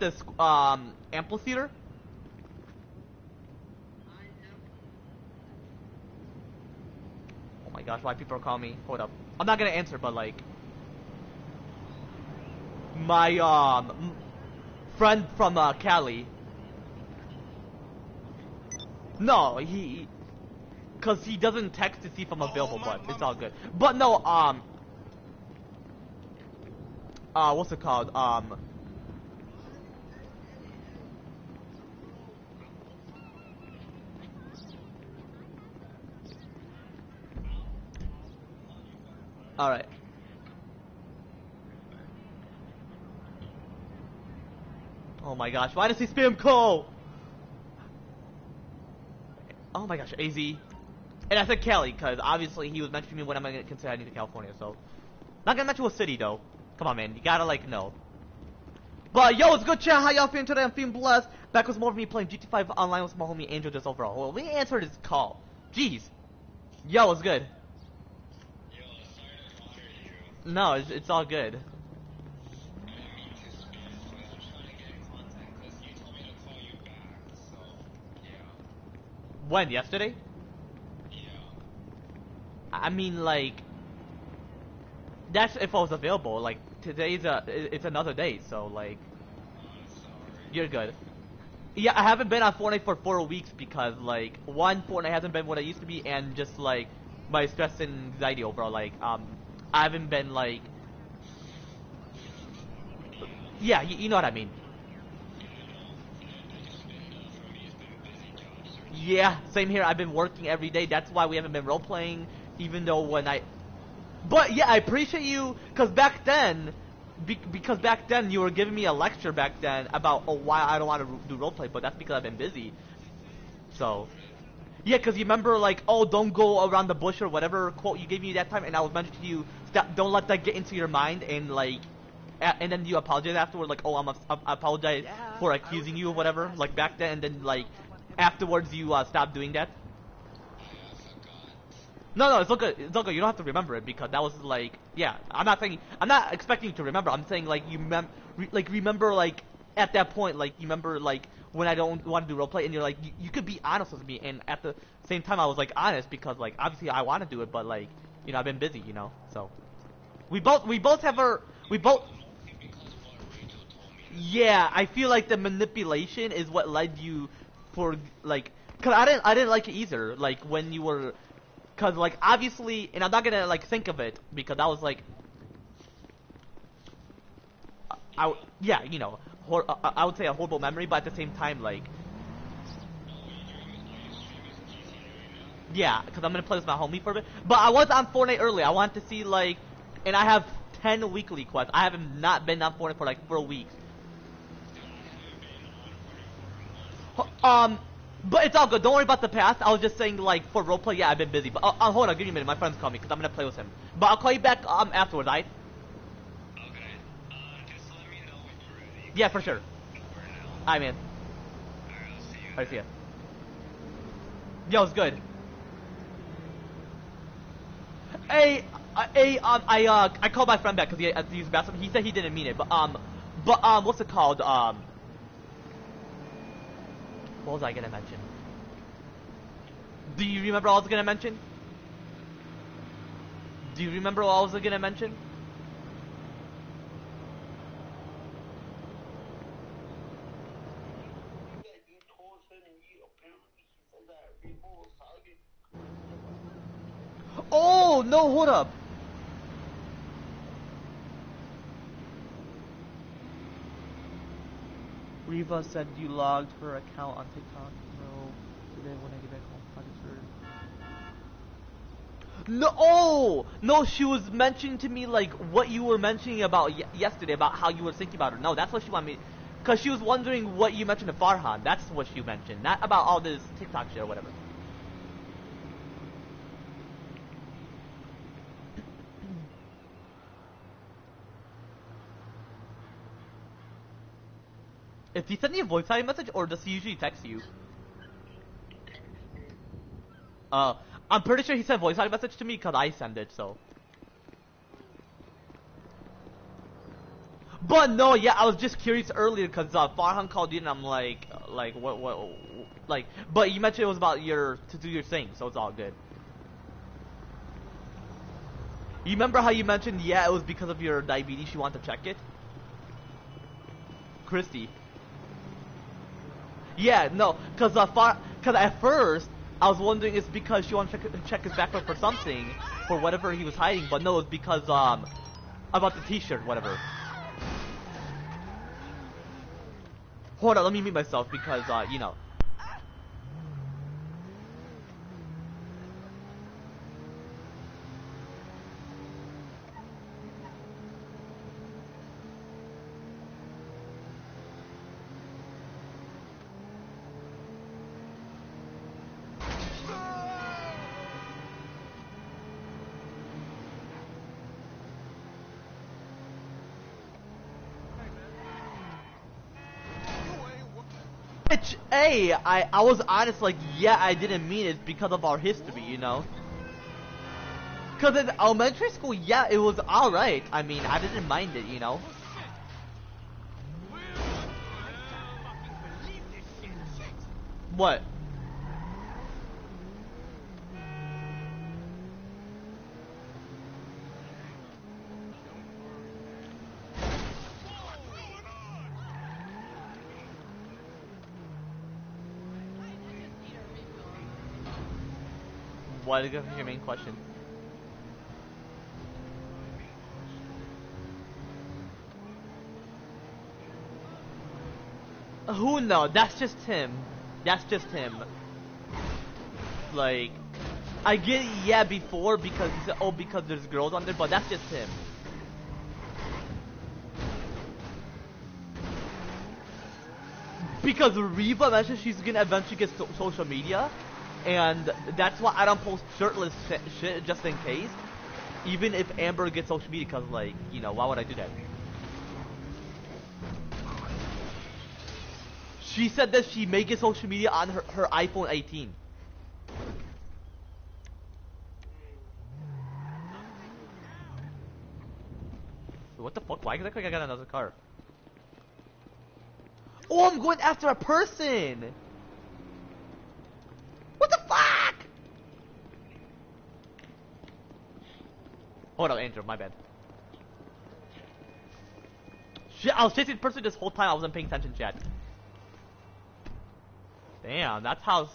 at this amphitheater? Oh my gosh, why people are calling me? Hold up. I'm not gonna answer, but like my friend from Cali. No, cause he doesn't text to see if I'm available, but it's all good. But no, what's it called? Alright. Oh my gosh, why does he spam call? Oh my gosh, AZ. And I said Cali, because obviously he was mentioning me when I'm gonna consider heading to California, so. Not gonna mention a city though. Come on, man, you gotta like know. But yo, it's good chat. How y'all feeling today? I'm feeling blessed. Back with more of me playing GT5 online with my homie Angel just overall. Well, we answered his call. Jeez. Yo, it's good. Yo, sorry to bother you. No, it's all good. I didn't mean to spam call you. I'm trying to get in contact because you told me to call you back. So, yeah. When? Yesterday? Yeah. I mean, like, that's if I was available. Like, today's it's another day, so like, Sorry. you're good. Yeah, I haven't been on Fortnite for 4 weeks because, like, one, Fortnite hasn't been what it used to be, and just, like, my stress and anxiety overall, like, I haven't been, like... Yeah, you know what I mean. Yeah, same here. I've been working every day. That's why we haven't been role-playing, even though when I... But, yeah, I appreciate you, because back then... Because back then you were giving me a lecture back then about why I don't want to do roleplay, but that's because I've been busy. So, yeah, because you remember like, oh, don't go around the bush or whatever quote you gave me that time, and I was mentioning to you, don't let that get into your mind, and like, and then you apologize afterward, like, oh, I apologize for accusing you or whatever, like back then, and then like, afterwards you stopped doing that. No, it's all good. It's all good. You don't have to remember it because that was like, yeah. I'm not expecting you to remember. I'm saying like remember like at that point, like you remember like when I don't want to do roleplay, and you're like, you could be honest with me, and at the same time I was like honest because like obviously I want to do it, but like you know I've been busy, you know. So we both have our yeah. I feel like the manipulation is what led you for like, cause I didn't like it either. Like when you were. Cause like obviously, and I'm not gonna like think of it because that was like, yeah, you know, I would say a horrible memory, but at the same time like, yeah, cause I'm gonna play with my homie for a bit. But I was on Fortnite earlier. I wanted to see like, and I have 10 weekly quests. I haven't not been on Fortnite for like 4 weeks. But it's all good. Don't worry about the past. I was just saying, like, for roleplay, yeah, I've been busy. But hold on, give me a minute. My friend's calling me because I'm gonna play with him. But I'll call you back afterwards, right? Okay. Just let me know when you're ready. Yeah, for sure. Alright, man. Alright, I'll see you. Alright, see ya. Yo, it's good. Hey, I called my friend back because he used the bathroom. He said he didn't mean it, but what's it called? What was I gonna mention? Do you remember what I was gonna mention? Do you remember what I was gonna mention? Oh no! Hold up. Reva said you logged her account on TikTok. No, today when I get back home, no, oh no, she was mentioning to me like what you were mentioning about yesterday about how you were thinking about her. No, that's what she wanted me, cause she was wondering what you mentioned to Farhan. That's what she mentioned, not about all this TikTok shit or whatever. If he sent me a voice message, or does he usually text you? I'm pretty sure he sent voice message to me because I send it, so. But no, yeah, I was just curious earlier because Farhan called you and I'm like what, like. But you mentioned it was about to do your thing, so it's all good. You remember how you mentioned, yeah, it was because of your diabetes you want to check it? Christy. Yeah, no, cause at first I was wondering it's because she wanted to check his background for something, for whatever he was hiding, but no, it's because about the T-shirt, whatever. Hold on, let me mute myself because you know. Which, hey, I was honest, like, yeah, I didn't mean it because of our history, you know? Because in elementary school, yeah, it was alright. I mean, I didn't mind it, you know? What? What is your main question? Who knows? That's just him. That's just him. Like, I get it, yeah, before because he said, oh, because there's girls on there, but that's just him. Because Reva mentioned she's gonna eventually get social media, and that's why I don't post shirtless shit just in case. Even if Amber gets social media, because, like, you know, why would I do that? She said that she may get social media on her iPhone 18. What the fuck? Why did I got another car? Oh, I'm going after a person! What the fuck? Hold up, Andrew, my bad. Shit, I was chasing the person this whole time. I wasn't paying attention, chat. Damn, that's how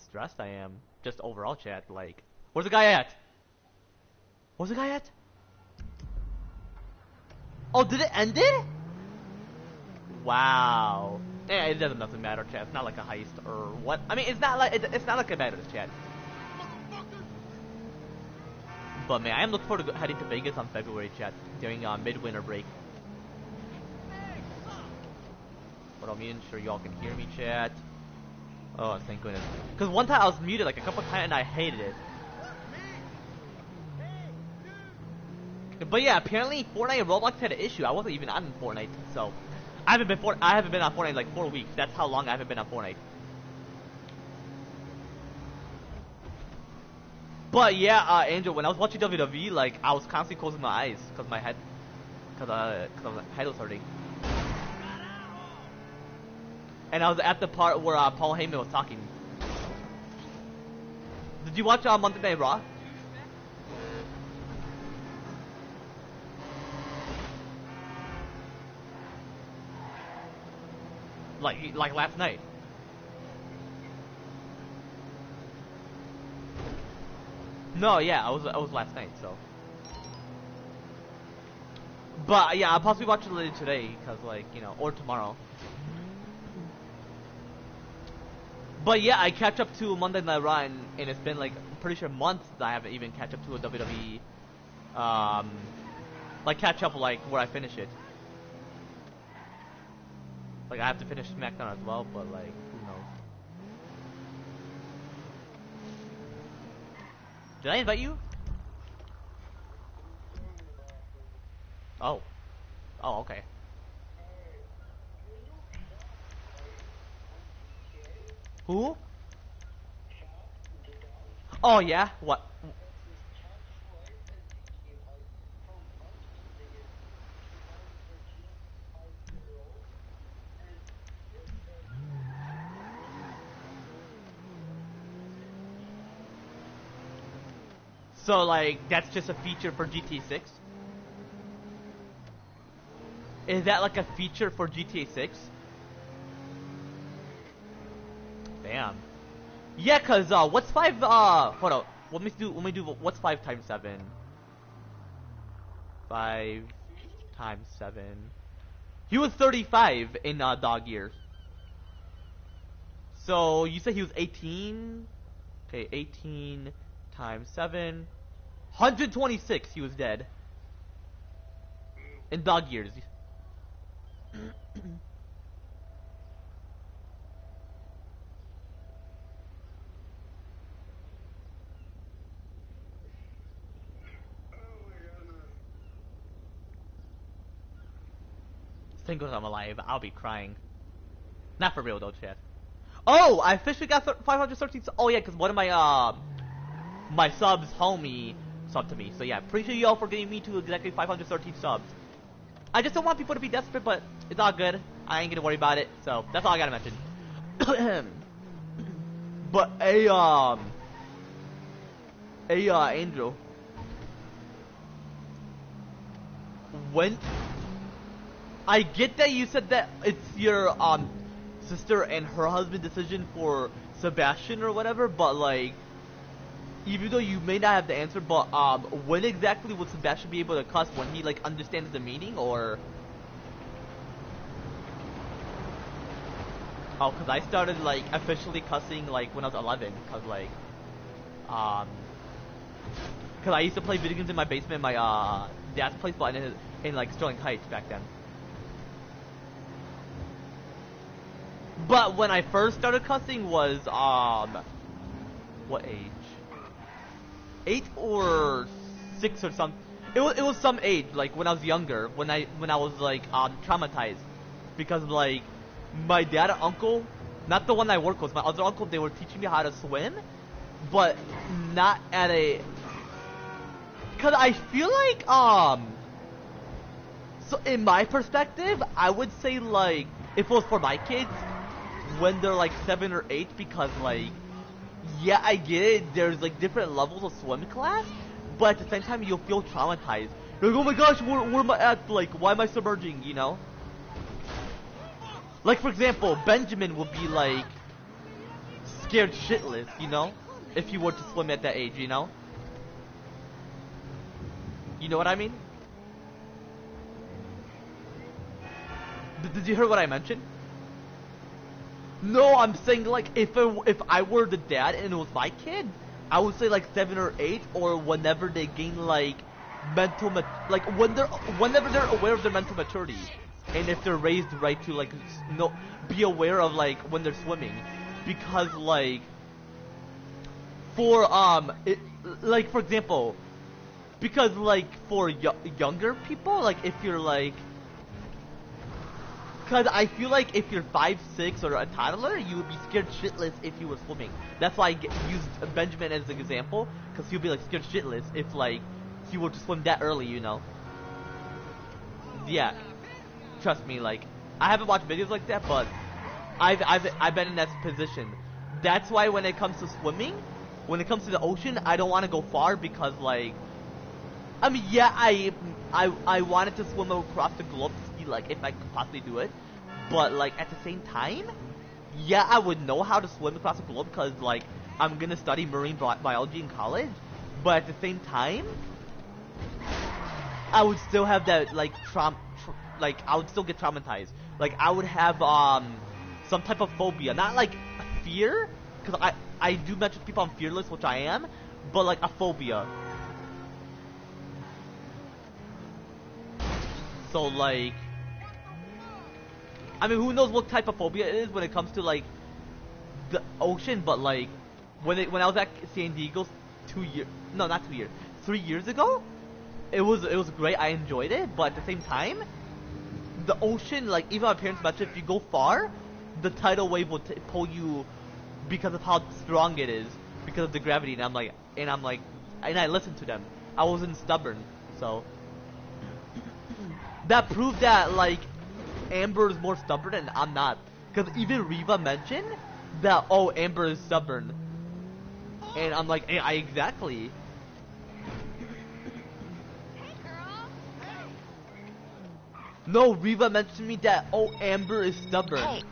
stressed I am. Just overall, chat. Like, where's the guy at? Where's the guy at? Oh, did it end it? Wow. Yeah, it doesn't matter, chat. It's not like a heist or what. I mean, it's not like it's not like it matters, chat. But man, I am looking forward to heading to Vegas on February, chat, during mid-winter break. But I'm making sure y'all can hear me, chat. Oh, thank goodness. Because one time I was muted like a couple times and I hated it. But yeah, apparently Fortnite and Roblox had an issue. I wasn't even on Fortnite, so I haven't been on Fortnite in like 4 weeks. That's how long I haven't been on Fortnite. But yeah, Angel, when I was watching WWE, like I was constantly closing my eyes because my head was hurting. And I was at the part where Paul Heyman was talking. Did you watch Monday Night Raw? Like last night. No, yeah, I was last night, so. But yeah, I'll possibly watch it later today, cause like, you know, or tomorrow. But yeah, I catch up to Monday Night Raw, and it's been like, I'm pretty sure months that I haven't even catch up to a WWE, like catch up like where I finish it. Like I have to finish SmackDown as well, but like, who knows? Did I invite you? Oh. Oh, okay. Who? Oh yeah? What? So like that's just a feature for GTA 6? Is that like a feature for GTA 6? Damn. Yeah, cause what's 5 hold on. Let me do what's 5 times 7? 5 times 7. He was 35 in dog years. So you said he was 18? Okay, 18 times 7. 126 he was dead. In dog years. Singles I'm alive, I'll be crying. Not for real though, chat. Oh, I officially got 513. Oh yeah, because one of my subs, homie, subbed to me. So yeah, appreciate you all for getting me to exactly 513 subs. I just don't want people to be desperate, but it's all good. I ain't gonna worry about it. So that's all I gotta mention. But Angel, when I get that you said that it's your sister and her husband decision for Sebastian or whatever, but like, even though you may not have the answer, but when exactly would Sebastian be able to cuss? When he like understands the meaning, or? Oh, cause I started like officially cussing like when I was 11, cause like, cause I used to play video games in my basement, in my dad's place, but in like Sterling Heights back then. But when I first started cussing was what age? 8 or 6 or something. It was some age, like when I was younger, when I was like traumatized, because like my dad and uncle, not the one I work with, my other uncle, they were teaching me how to swim, but not at a. Cause I feel like so in my perspective, I would say like if it was for my kids, when they're like 7 or 8, because like, yeah, I get it, there's like different levels of swim class, but at the same time you'll feel traumatized. You're like, oh my gosh, where am I at? Like, why am I submerging, you know? Like, for example, Benjamin would be like scared shitless, you know, if he were to swim at that age, you know? You know what I mean? Did you hear what I mentioned? No, I'm saying like if I were the dad and it was my kid, I would say like 7 or 8, or whenever they gain like like whenever they're aware of their mental maturity, and if they're raised right to like be aware of like when they're swimming, because like for like for example, because like for younger people, like if you're like. Because I feel like if you're 5, 6, or a toddler, you would be scared shitless if you were swimming. That's why I used Benjamin as an example, because he'll be like scared shitless if like he were to swim that early, you know. Yeah, trust me, like I haven't watched videos like that, but I've been in that position. That's why when it comes to swimming, when it comes to the ocean, I don't want to go far, because like, I mean, yeah, I wanted to swim across the globe to see like if I could possibly do it, but like at the same time, yeah, I would know how to swim across the globe because like I'm gonna study marine biology in college, but at the same time, I would still have that like like I would still get traumatized. Like I would have some type of phobia, not like a fear, because I do mention people I'm fearless, which I am, but like a phobia. So like, I mean, who knows what type of phobia it is when it comes to like the ocean, but like when I was at San Diego 3 years ago, it was great. I enjoyed it, but at the same time, the ocean, like even my parents mentioned, if you go far, the tidal wave will pull you because of how strong it is, because of the gravity. And I listened to them. I wasn't stubborn, so. That proved that like Amber is more stubborn and I'm not, because even Reva mentioned that, oh, Amber is stubborn, and I'm like, hey, exactly. No, Reva mentioned to me that, oh, Amber is stubborn.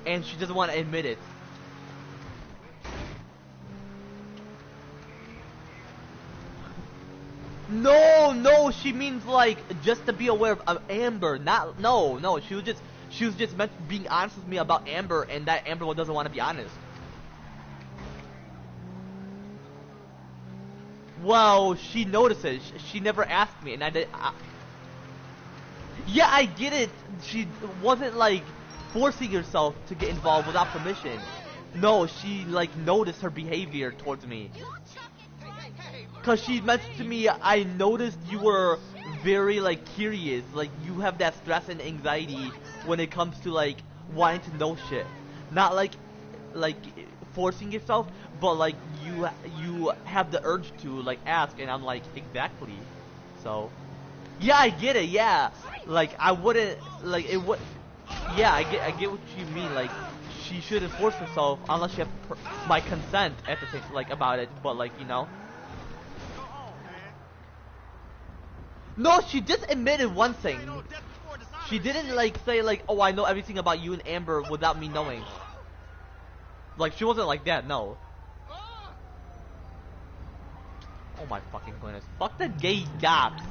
And she doesn't want to admit it. No, she means like just to be aware of Amber. No. She was just being honest with me about Amber, and that Amber doesn't want to be honest. Well, she notices. She never asked me, and I did. Yeah, I get it. She wasn't like forcing herself to get involved without permission. No, she like noticed her behavior towards me. Cause she mentioned to me, I noticed you were very like curious, like you have that stress and anxiety when it comes to like wanting to know shit. Not like forcing yourself, but like you have the urge to like ask, and I'm like, exactly. So yeah, I get it. Yeah, like I wouldn't like it would. Yeah, I get what you mean. Like she shouldn't force herself unless she has my consent at the same like about it. But like No, she just admitted one thing. She didn't like say like, oh, I know everything about you and Amber without me knowing. Like she wasn't like that. No. Oh my fucking goodness. Fuck the gay cops.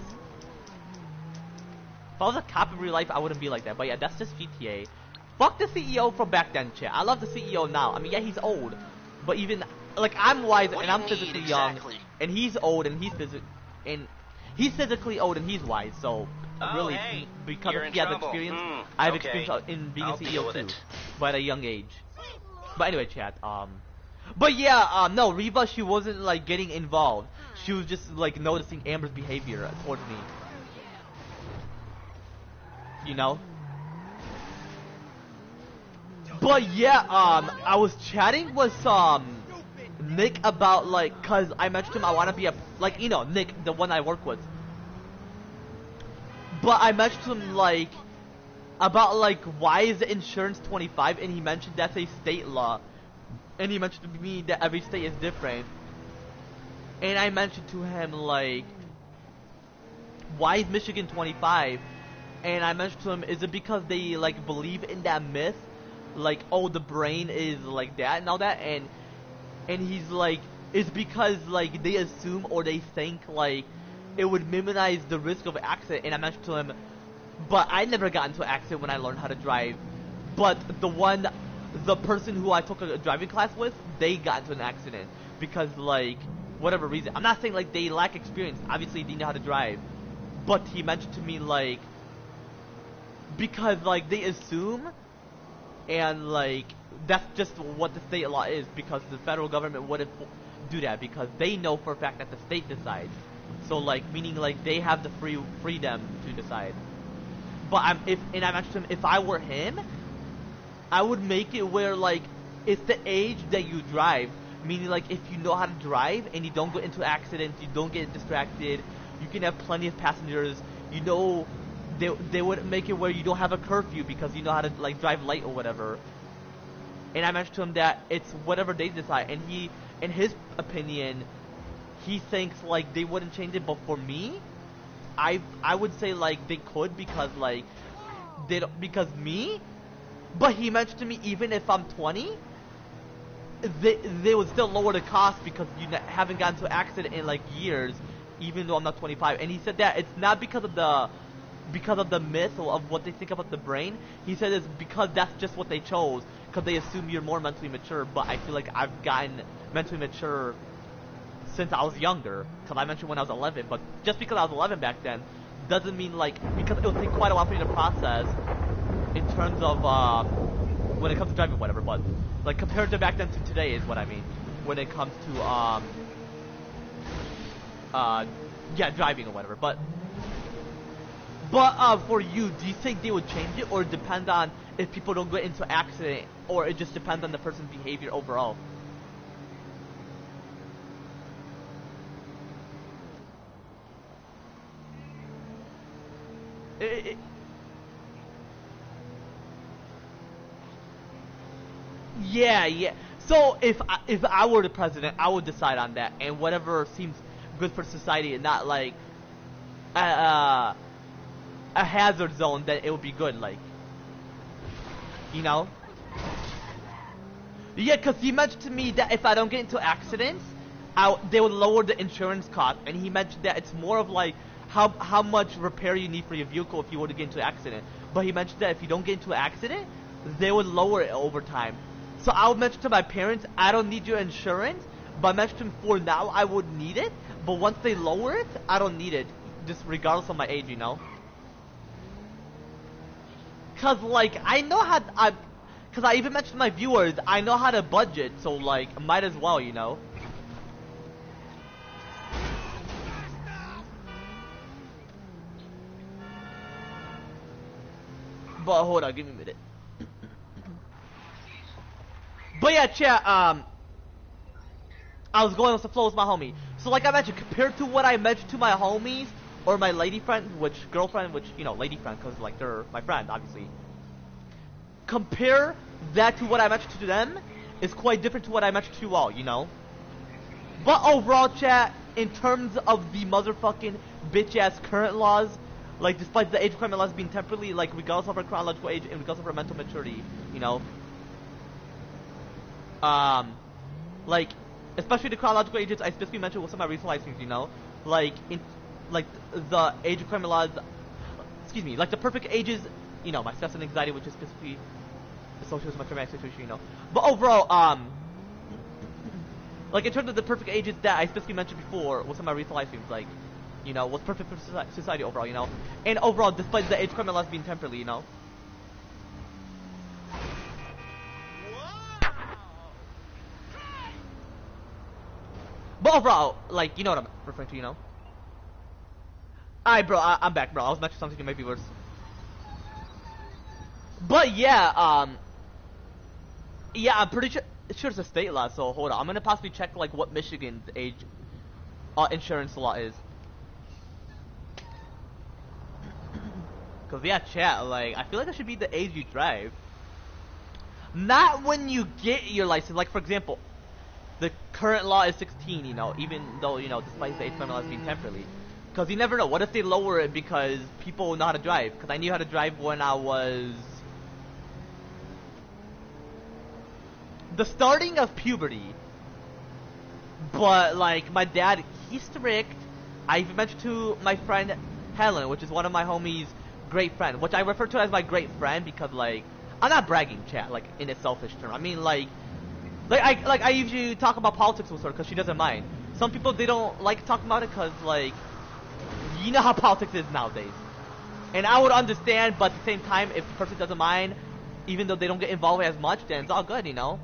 If I was a cop in real life, I wouldn't be like that. But yeah, that's just GTA. Fuck the CEO from back then, chat. I love the CEO now. I mean, yeah, he's old. But even, like, I'm wise and I'm physically young. And he's old and he's physically old and he's wise. So, really, hey, because you're he has trouble. experience, I have Okay. experience in being I'll a deal CEO with too. it. But at a young age. But anyway, chat, but yeah, no, Reva, she wasn't like getting involved. She was just like noticing Amber's behavior towards me. You know? But yeah, I was chatting with Nick about like, cause I mentioned to him I want to be like, Nick, the one I work with. But I mentioned to him like about like why is the insurance 25, and he mentioned that's a state law. And he mentioned to me that every state is different. And I mentioned to him like, why is Michigan 25? And I mentioned to him, is it because they like believe in that myth, like, oh, the brain is like that and all that? And he's like, it's because like they assume or they think like it would minimize the risk of accident. And I mentioned to him, but I never got into an accident when I learned how to drive. But the person who I took a driving class with, they got into an accident because like whatever reason. I'm not saying like they lack experience. Obviously they know how to drive. But he mentioned to me like, because like they assume, and like that's just what the state law is, because the federal government wouldn't do that because they know for a fact that the state decides. So like meaning like they have the freedom to decide. But I mentioned to him, if I were him, I would make it where like it's the age that you drive, meaning like if you know how to drive and you don't get into accidents, you don't get distracted, you can have plenty of passengers. They would make it where you don't have a curfew because you know how to like drive light or whatever. And I mentioned to him that it's whatever they decide, and he, in his opinion, he thinks like they wouldn't change it. But for me, I would say like they could, because like because me. But he mentioned to me, even if I'm 20, they would still lower the cost because you haven't gotten into an accident in like years, even though I'm not 25. And he said that it's not because of the myth of what they think about the brain. He said it's because that's just what they chose, because they assume you're more mentally mature. But I feel like I've gotten mentally mature since I was younger, because I mentioned when I was 11. But just because I was 11 back then doesn't mean like, because it will take quite a while for me to process in terms of when it comes to driving, whatever. But like compared to back then to today is what I mean when it comes to yeah, driving or whatever. But for you, do you think they would change it, or it depends on if people don't get into accident, or it just depends on the person's behavior overall? Yeah. So if I were the president, I would decide on that, and whatever seems good for society, and not like a hazard zone, then it would be good, like, you know? Yeah, because he mentioned to me that if I don't get into accidents, they would lower the insurance cost, and he mentioned that it's more of like how much repair you need for your vehicle if you were to get into an accident. But he mentioned that if you don't get into an accident, they would lower it over time. So I would mention to my parents, I don't need your insurance, but I mentioned to him for now I would need it, but once they lower it, I don't need it, just regardless of my age, you know? Cause like, cause I even mentioned to my viewers, I know how to budget, so like, might as well, you know? But hold on, give me a minute. But yeah, chat, I was going with the flow with my homie. So like I mentioned, compared to what I mentioned to my homies, or my lady friend, girlfriend, you know, lady friend, cause like they're my friend, obviously. Compare that to what I mentioned to them, is quite different to what I mentioned to you all, you know? But overall, chat, in terms of the motherfucking bitch-ass current laws, like, despite the age requirement laws being temporarily, like, regardless of her chronological age and regardless of her mental maturity, you know? Like, especially the chronological ages, I specifically mentioned with some of my recent live streams, you know? Like, the age requirement laws, excuse me, like, the perfect ages, you know, my stress and anxiety, which is specifically associated with my traumatic situation, you know? But overall, like, in terms of the perfect ages that I specifically mentioned before with some of my recent live streams, like, you know, what's perfect for society overall, you know? And overall, despite the age requirement laws being temporarily, you know? But overall, like, you know what I'm referring to, you know? Alright, bro, I'm back, bro. I was mentioning something to my viewers. But yeah, yeah, I'm pretty sure it's a state law, so hold on. I'm gonna possibly check, like, what Michigan's age insurance law is. Cause yeah, chat, like, I feel like it should be the age you drive. Not when you get your license. Like, for example, the current law is 16, you know, even though, you know, despite the age limit laws being temporarily. Because you never know. What if they lower it because people know how to drive? Because I knew how to drive when I was the starting of puberty. But, like, my dad, he's strict. I even mentioned to my friend Helen, which is one of my homies' great friend, which I refer to as my great friend because, like, I'm not bragging, chat, like, in a selfish term. I mean, like I usually talk about politics with her because she doesn't mind. Some people, they don't like talking about it because, like, you know how politics is nowadays. And I would understand, but at the same time, if the person doesn't mind, even though they don't get involved as much, then it's all good, you know?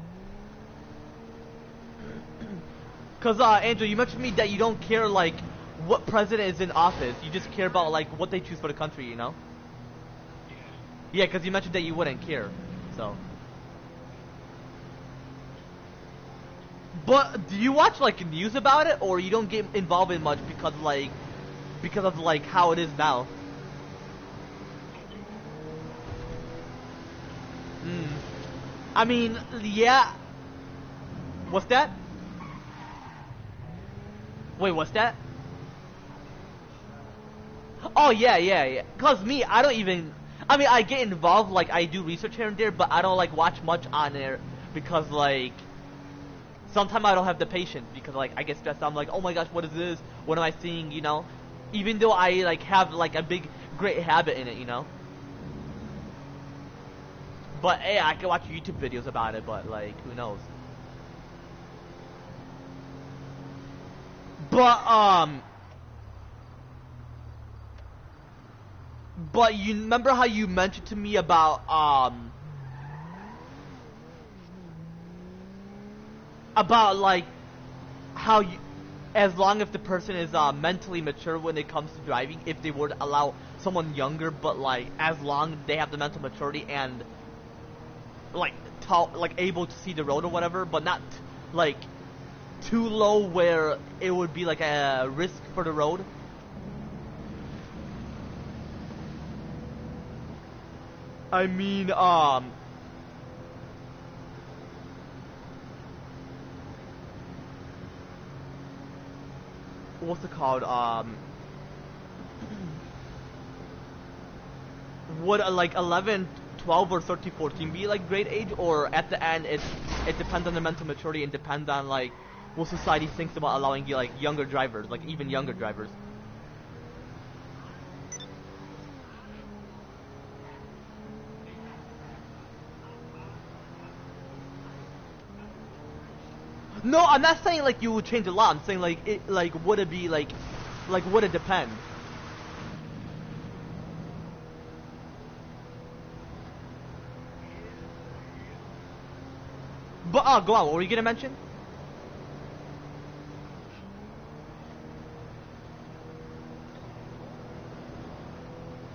Because, Andrew, you mentioned to me that you don't care, like, what president is in office. You just care about, like, what they choose for the country, you know? Yeah, because you mentioned that you wouldn't care, so. But do you watch, like, news about it, or you don't get involved in much because of, like, how it is now? I mean, yeah. What's that? Wait, what's that? Oh, yeah. Cause me, I don't even, I mean, I get involved, like, I do research here and there, but I don't, like, watch much on there, because, like, sometimes I don't have the patience, because, like, I get stressed out. I'm like, oh my gosh, what is this? What am I seeing, you know? Even though I, like, have, like, a big, great habit in it, you know? But, hey, I can watch YouTube videos about it, but, like, who knows? But you remember how you mentioned to me about, like, how you, as long as the person is, mentally mature when it comes to driving, if they were to allow someone younger, but, like, as long as they have the mental maturity and, like, able to see the road or whatever, but not, like, too low where it would be, like, a risk for the road. I mean, what's it called? would like 11, 12, or 13, 14 be like great age, or at the end it depends on the mental maturity and depends on like what society thinks about allowing like younger drivers, like even younger drivers. No, I'm not saying like you would change a lot. I'm saying like it, like would it be like would it depend? But go on. What were you gonna mention?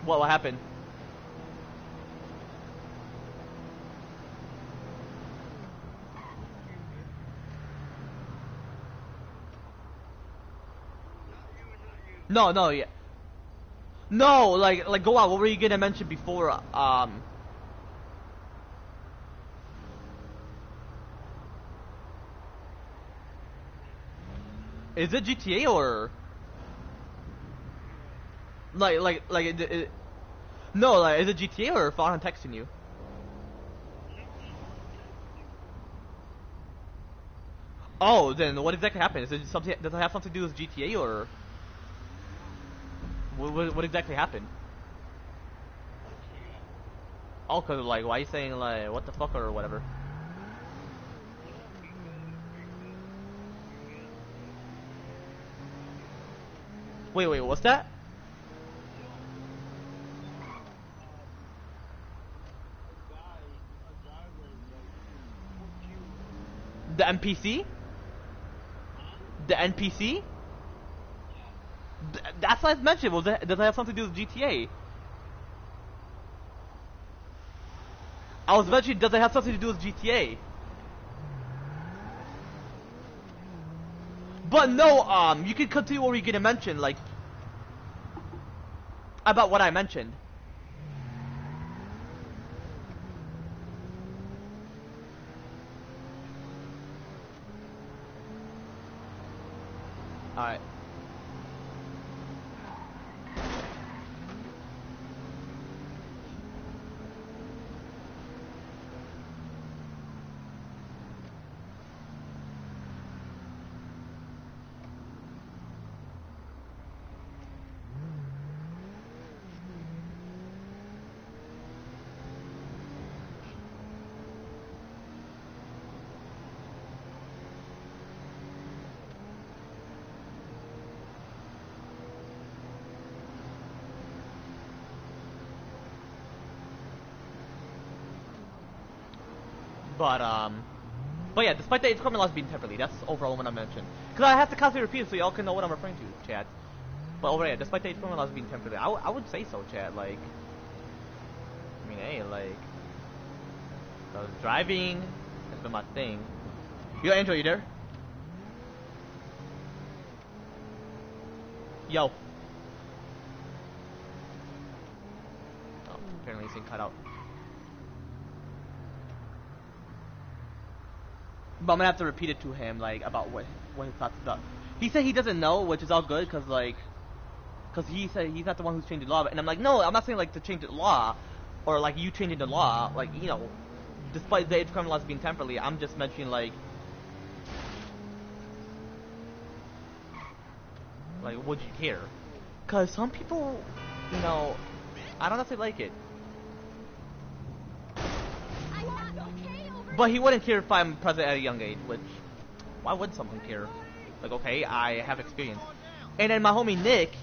What happened? No, no, yeah. No, like go on. What were you gonna mention before? Is it GTA or no, like is it GTA or Fallout texting you? Oh, then what exactly happened? Is it something? Does it have something to do with GTA or what exactly happened? Oh, cause like why are you saying like what the fuck or whatever? Wait, what's that? The NPC? The NPC? That's what I mentioned. Does it have something to do with GTA? I was mentioning, does it have something to do with GTA? But no, you can continue what we're gonna mention, like about what I mentioned. All right. But yeah, despite the age criminal laws being temporarily, that's overall what I mentioned. Because I have to constantly repeat it so y'all can know what I'm referring to, chat. But overall, yeah, despite the age criminal laws being temporarily, I would say so, chat. Like, I mean, hey, like, cause driving has been my thing. Yo, Angel, you there? Yo. Oh, apparently he's getting cut out. But I'm gonna have to repeat it to him, like, about what his thoughts about. He said he doesn't know, which is all good, cause like, cause he said he's not the one who's changing the law. And I'm like, no, I'm not saying like to change the law, or like you changing the law. Like, you know, despite the age criminal laws being temporarily, I'm just mentioning like, would you care? Cause some people, you know, I don't know if they like it. But he wouldn't care if I'm president at a young age, which, why would someone care? Like, okay, I have experience. And then my homie Nick,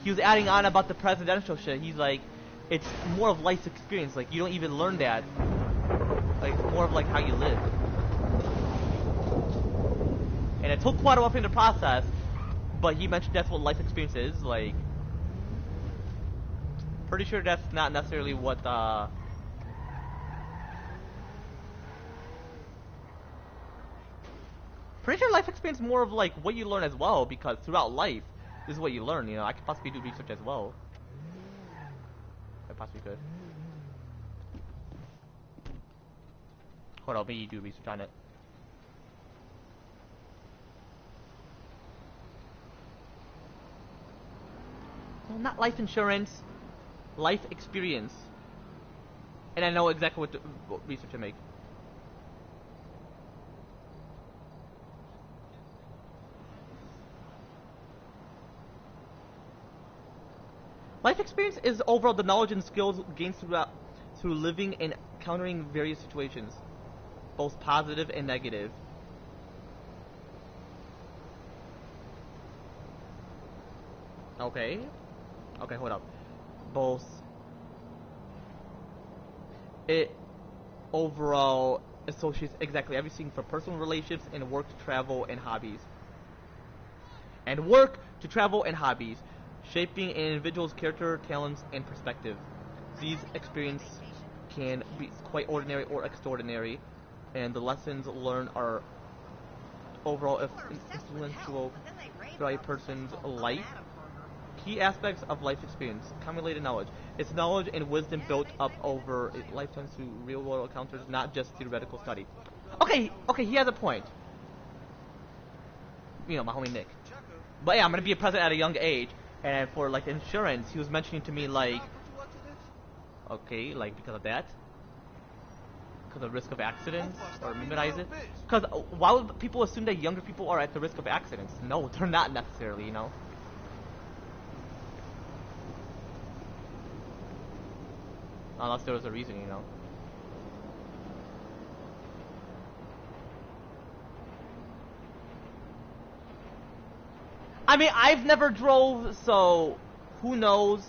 he was adding on about the presidential shit. He's like, it's more of life's experience. Like, you don't even learn that. Like, it's more of like how you live. And it took quite a while in the process, but he mentioned that's what life experience is. Like, pretty sure that's not necessarily what, pretty sure life experience is more of like what you learn as well, because throughout life, this is what you learn, you know. I could possibly do research as well. I possibly could. Hold on, maybe you do research on it. Well, not life insurance. life experience, and I know exactly what research to make. Life experience is overall the knowledge and skills gained through living and countering various situations, both positive and negative. Okay. Okay, hold up. Both. It overall associates exactly everything from personal relationships and work to travel and hobbies. And work to travel and hobbies, shaping an individual's character, talents, and perspective. These experiences can be quite ordinary or extraordinary, and the lessons learned are overall influential throughout a person's life. Key aspects of life experience: accumulated knowledge. It's knowledge and wisdom built up over a lifetime through real-world encounters, not just theoretical study. Okay, he has a point. You know, my homie Nick. But yeah, I'm gonna be a president at a young age, and for like insurance, he was mentioning to me like, okay, like because of that, because of risk of accidents, or minimize it. Because why would people assume that younger people are at the risk of accidents? No, they're not necessarily, you know. Unless there was a reason, you know. I mean, I've never drove, so who knows?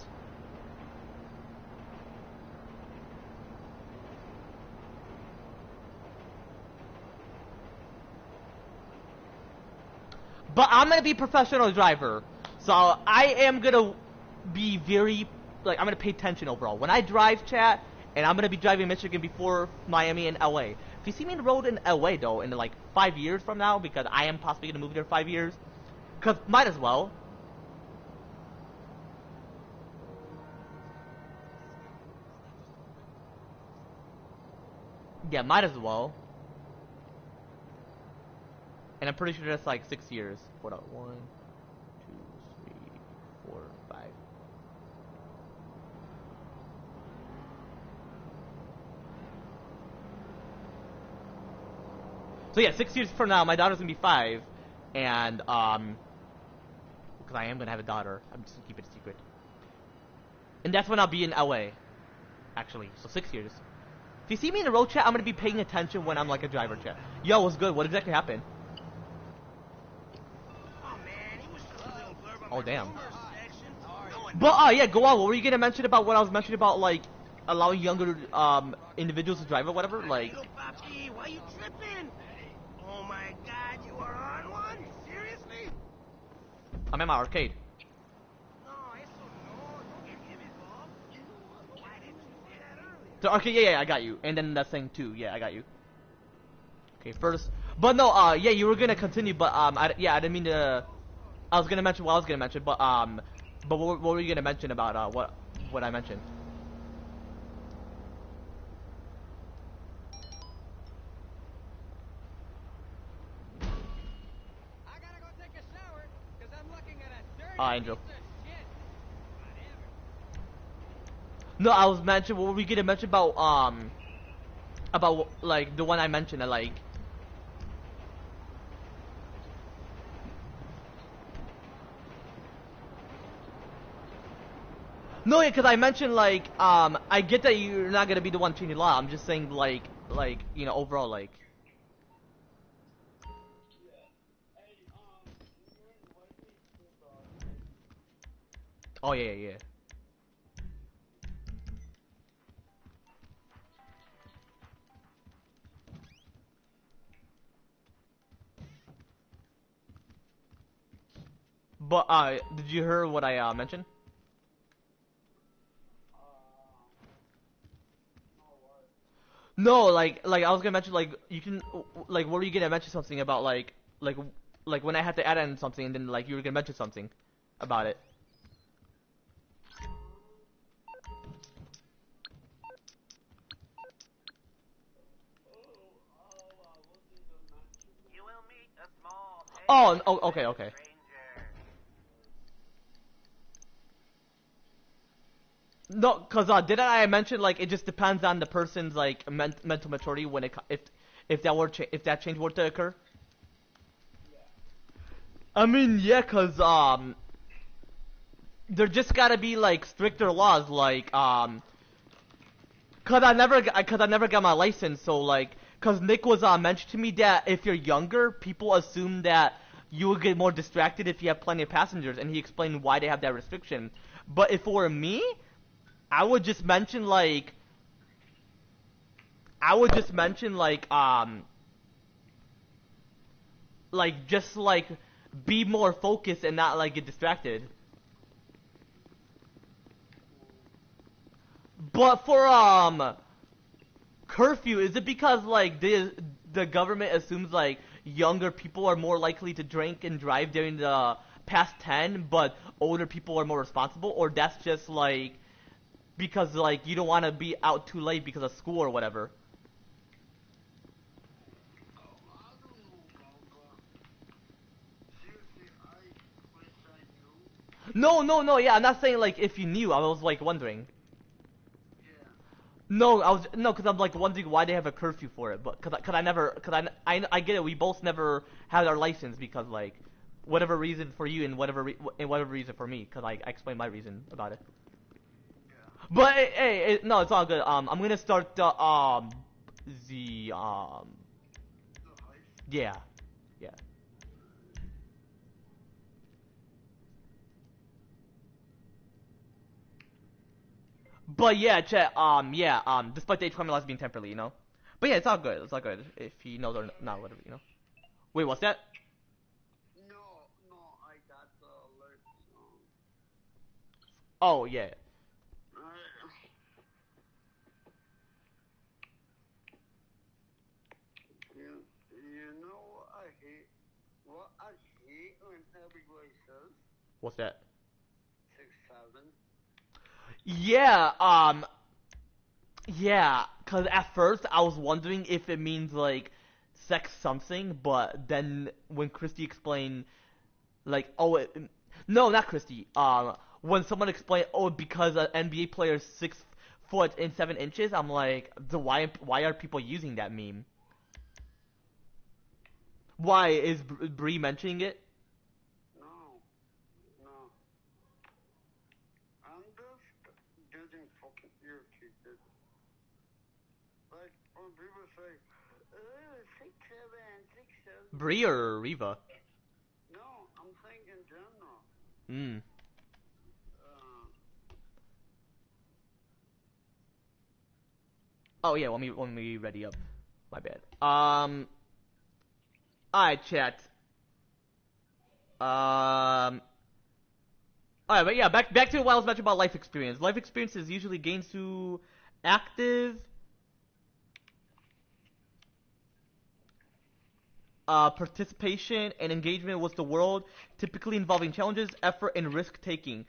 But I'm gonna be a professional driver, so I am gonna be very, like, I'm gonna pay attention overall. When I drive, chat, and I'm gonna be driving Michigan before Miami and LA. If you see me on the road in LA, though, in like 5 years from now, because I am possibly gonna move there 5 years, because might as well. Yeah, might as well. And I'm pretty sure that's like 6 years. Hold up, 1, 2, 3, 4, 5. So yeah, 6 years from now, my daughter's gonna be 5, and because I am gonna have a daughter, I'm just gonna keep it a secret. And that's when I'll be in LA, actually. So 6 years. If you see me in the road chat, I'm gonna be paying attention when I'm like a driver chat. Yo, what's good? What exactly happened? Oh damn. But yeah, go on. What were you gonna mention about what I was mentioning about like allowing younger individuals to drive or whatever? Like. Why you tripping? Oh my God, you are on one? Seriously? I'm at my arcade. No, eso no. Don't get him involved. Why didn't you say that earlier? So, okay, yeah, I got you. And then that thing too. Yeah, I got you. Okay, first, but no, yeah, you were gonna continue, but I didn't mean to. I was gonna mention what I was gonna mention, but what were you gonna mention about what I mentioned? I gotta go take a shower, because I'm looking at a dirty Angel. piece of shit. No, I was mentioning what were we gonna mention about like the one I mentioned, like. No, yeah, because I mentioned like I get that you're not gonna be the one changing law. I'm just saying like you know overall like. Oh yeah. But did you hear what I mentioned? No, like I was gonna mention like you can like what were you gonna mention something about like when I had to add in something and then like you were gonna mention something about it. You will meet a small Oh, okay. No, cause didn't I mention like it just depends on the person's like mental maturity when if that change were to occur. Yeah. I mean, yeah, cause there just gotta be like stricter laws, like cause I never got my license, so like, cause Nick was mentioned to me that if you're younger, people assume that you will get more distracted if you have plenty of passengers, and he explained why they have that restriction. But if it were me, I would just mention like, I would just mention like just like be more focused and not like get distracted. But for curfew, is it because like the government assumes like younger people are more likely to drink and drive during the past 10, but older people are more responsible, or that's just like because like you don't want to be out too late because of school or whatever? Oh, I don't know about that. Seriously, I wish I knew. No, yeah, I'm not saying like if you knew. I was like wondering. Yeah. No, I was no, because I'm like wondering why they have a curfew for it, but cause I never, I get it. We both never had our license because like whatever reason for you and whatever reason for me, because I explained my reason about it. Yeah. But hey, no, it's all good. I'm gonna start the The heist. yeah, yeah. But yeah, chat. Yeah. Despite the age criminal being temporarily, you know. But yeah, it's all good. It's all good if he knows or not, whatever, you know. Wait, what's that? No, no, I got the alert. Oh yeah. You know what I hate? What I hate when everybody says What's that? 6'7". Yeah. Yeah. Cause at first I was wondering if it means like sex something, but then when Christy explained, like, oh, no, not Christy. When someone explained, oh, because an NBA player is 6 foot and 7 inches, I'm like, why are people using that meme? Why is Bree mentioning it? No, no. I'm just getting fucking irritated. Like, when people say, 6'7", 6'7". Bree or Riva? No, I'm saying in general. Hmm. Uh, Oh yeah, let me ready up. My bad. Alright, chat. Alright, but yeah, back to what I was mentioning about life experience. Life experience is usually gained through active participation and engagement with the world, typically involving challenges, effort, and risk taking.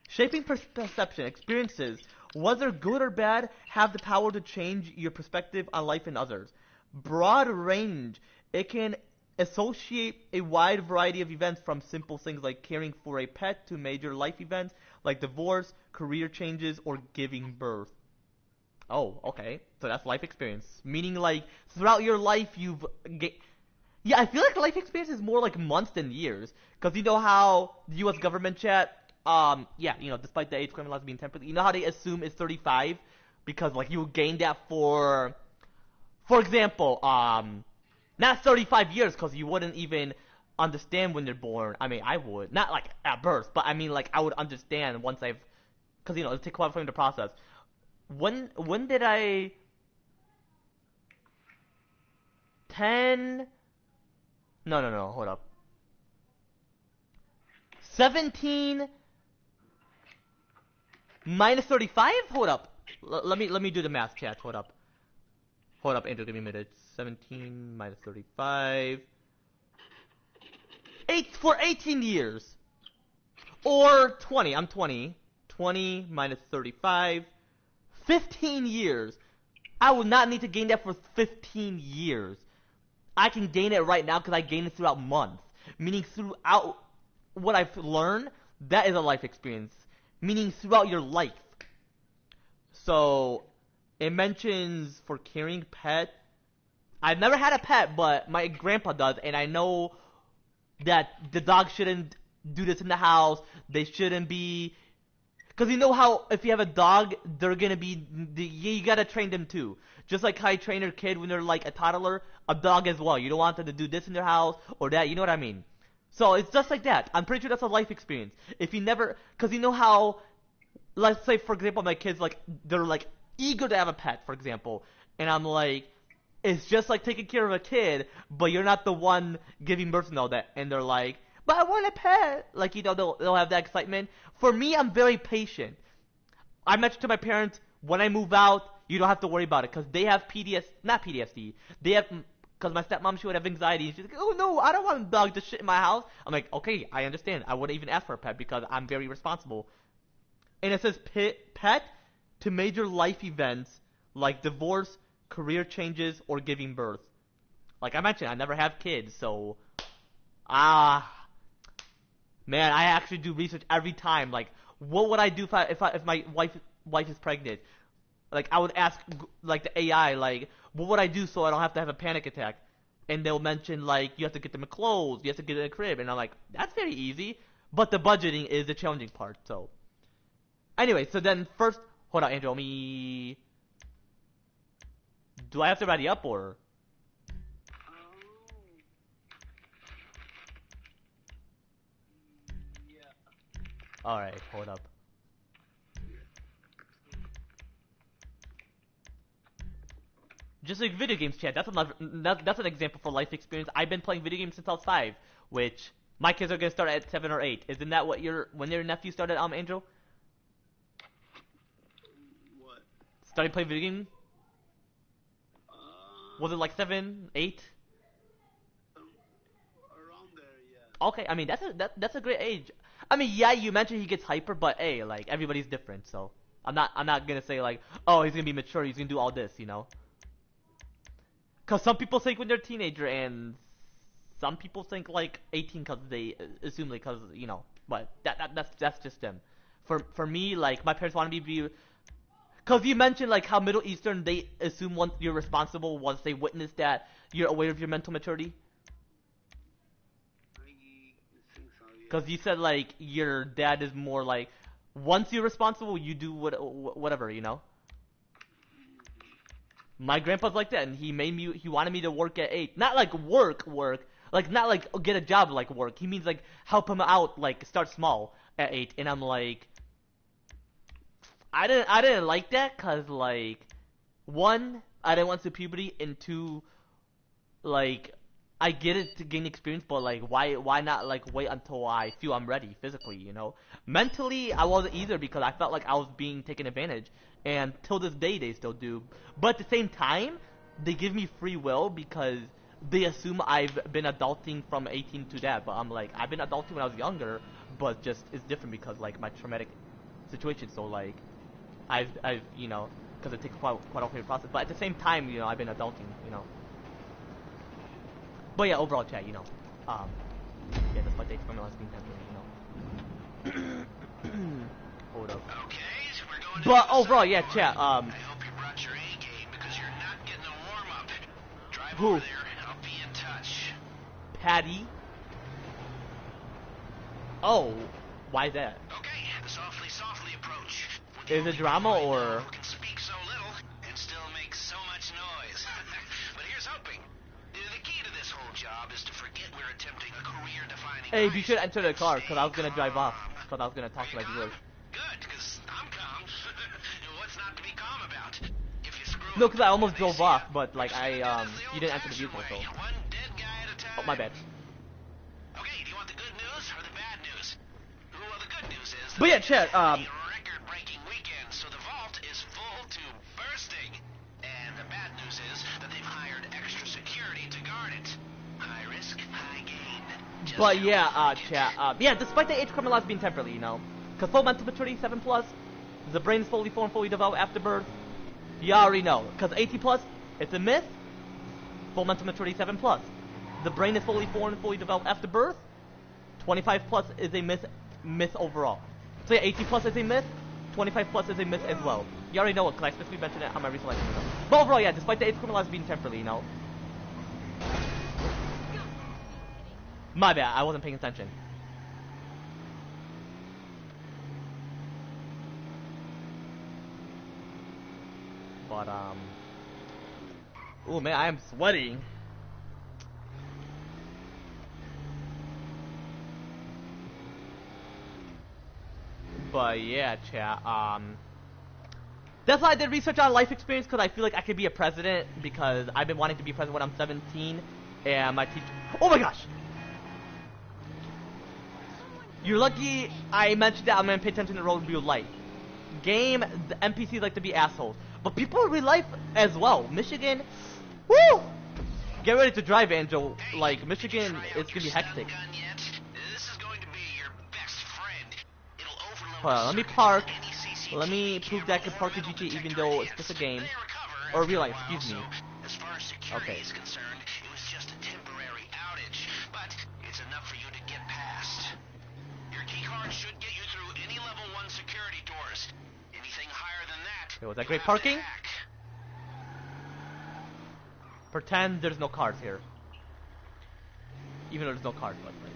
Shaping perception, experiences, whether good or bad, have the power to change your perspective on life and others. Broad range, it can associate a wide variety of events from simple things like caring for a pet to major life events like divorce, career changes, or giving birth. Oh, okay. So that's life experience. Meaning like throughout your life you've yeah, I feel like life experience is more like months than years. Because you know how the U.S. government chat, yeah, you know, despite the age criminal being temporary, you know how they assume it's 35? Because, like, you gain that for example, not 35 years, because you wouldn't even understand when they're born. I mean, I would. Not, like, at birth, but I mean, like, I would understand once I've, because, you know, it takes a while for me to process. When did I, 10, no, hold up. 17 minus 35? Hold up. Let me do the math, chat. Hold up, Andrew. Give me a minute. 17 minus 35. 18 years. Or 20. I'm 20. 20 minus 35. 15 years. I will not need to gain that for 15 years. I can gain it right now because I gain it throughout months. Meaning throughout what I've learned, that is a life experience. Meaning throughout your life. So it mentions for caring pet. I've never had a pet, but my grandpa does, and I know that the dog shouldn't do this in the house. They shouldn't be, because you know how if you have a dog, they're gonna be, you gotta train them too. Just like how you train your kid when they're like a toddler, a dog as well. You don't want them to do this in their house or that. You know what I mean? So it's just like that. I'm pretty sure that's a life experience. If you never, because you know how, let's say for example, my kids like they're like eager to have a pet, for example, and I'm like, it's just like taking care of a kid, but you're not the one giving birth and all that. And they're like, but I want a pet. Like, you know, they'll have that excitement. For me, I'm very patient. I mentioned to my parents, when I move out, you don't have to worry about it. Because they have not PTSD. They have, because my stepmom, she would have anxiety. She's like, oh no, I don't want a dog to shit in my house. I'm like, okay, I understand. I wouldn't even ask for a pet because I'm very responsible. And it says pet to major life events like divorce, career changes, or giving birth. Like I mentioned, I never have kids, so man, I actually do research every time. Like, what would I do if my wife is pregnant? Like, I would ask like the AI, like, what would I do so I don't have to have a panic attack? And they'll mention like you have to get them clothes, you have to get a crib, and I'm like, that's very easy. But the budgeting is the challenging part. So, anyway, so then first, hold on, Andrew, do I have to ready up or? Yeah. Alright, hold up. Just like video games, chat. That's an example for life experience. I've been playing video games since I was 5, which my kids are gonna start at 7 or 8. Isn't that what when your nephew started, Angel? What? Started playing video game? Was it like 7, 8? Around there, yeah. Okay, I mean that's a great age. I mean, yeah, you mentioned he gets hyper, but hey, like everybody's different, so I'm not gonna say like, oh, he's gonna be mature, he's gonna do all this, you know? Cause some people think when they're a teenager, and some people think like 18 because they assume like because you know, but that's just them. For me, like my parents wanted me to be. Cause you mentioned like how Middle Eastern they assume once you're responsible once they witness that you're aware of your mental maturity. I think so, yeah. Cause you said like your dad is more like once you're responsible you do whatever, you know. My grandpa's like that, and he wanted me to work at 8. Not like work, like not like get a job like work. He means like help him out, like start small at 8. And I'm like, I didn't like that, cause like, 1, I didn't want to puberty, and 2, like, I get it to gain experience, but like, why not like wait until I feel I'm ready physically, you know? Mentally, I wasn't either because I felt like I was being taken advantage, and till this day they still do. But at the same time, they give me free will because they assume I've been adulting from 18 to that. But I'm like, I've been adulting when I was younger, but just it's different because like my traumatic situation. So like, I've you know, because it takes quite a long process. But at the same time, you know, I've been adulting, you know. But yeah, overall, chat, you know, yeah, despite the experimental being temporary, you know. Hold up. Okay, so we're going But overall, yeah, chat, I hope you brought your A game because you're not getting a warm up. Drive Who? over there and I'll be in touch. Patty. Oh, why that? Okay, the softly approach. Is it drama or? Who can speak so little and still make so much noise? But here's hoping. The key to this whole job is to forget we're attempting a career-defining. Hey, you should enter the car, cause I was gonna drive off, cause I was gonna talk to my viewers. Good, because I'm calm. What's not to be calm about? If you screw No, cause I almost up, drove off, but like you didn't enter the vehicle, so. One dead guy at a time. Oh, my bad. Okay, do you want the good news or the bad news? Well, the good news is. But yeah, chat, Record-breaking weekend, so the vault is full to bursting. And the bad news is that they've hired extra security to guard it. High risk, high gain. Just but yeah, don't forget. chat, yeah, despite the age criminal being temporarily, you know, cause full mental maturity 7+, the brain is fully formed, fully developed after birth. You already know, cause 18+, it's a myth. Full mental maturity 7+. The brain is fully formed, fully developed after birth. 25+ is a myth overall. So yeah, 18+ is a myth. 25+ is a myth as well. You already know what, because I specifically mentioned it on my recent live stream. But overall, yeah, despite the age criminal lives being temporarily, you know. My bad, I wasn't paying attention. But, oh man, I am sweating. But yeah, chat, that's why I did research on life experience, because I feel like I could be a president, because I've been wanting to be president when I'm 17, and my teacher... Oh my gosh! You're lucky I mentioned that I'm gonna pay attention to the road in real life. Game, the NPCs like to be assholes. But people in real life as well. Michigan, woo! Get ready to drive, Angel. Like, Michigan, it's gonna be hectic. Hold on, let me park. Let me prove that I can park in GTA even though it's just a game. Or real life, excuse me. As far as security Okay. is concerned, it was just a temporary outage, but it's enough for you to get past. Your key card should get you through any level 1 security doors. Anything higher than that. Okay, was that you great have to parking? hack. Pretend there's no cars here. Even though there's no cars, but like.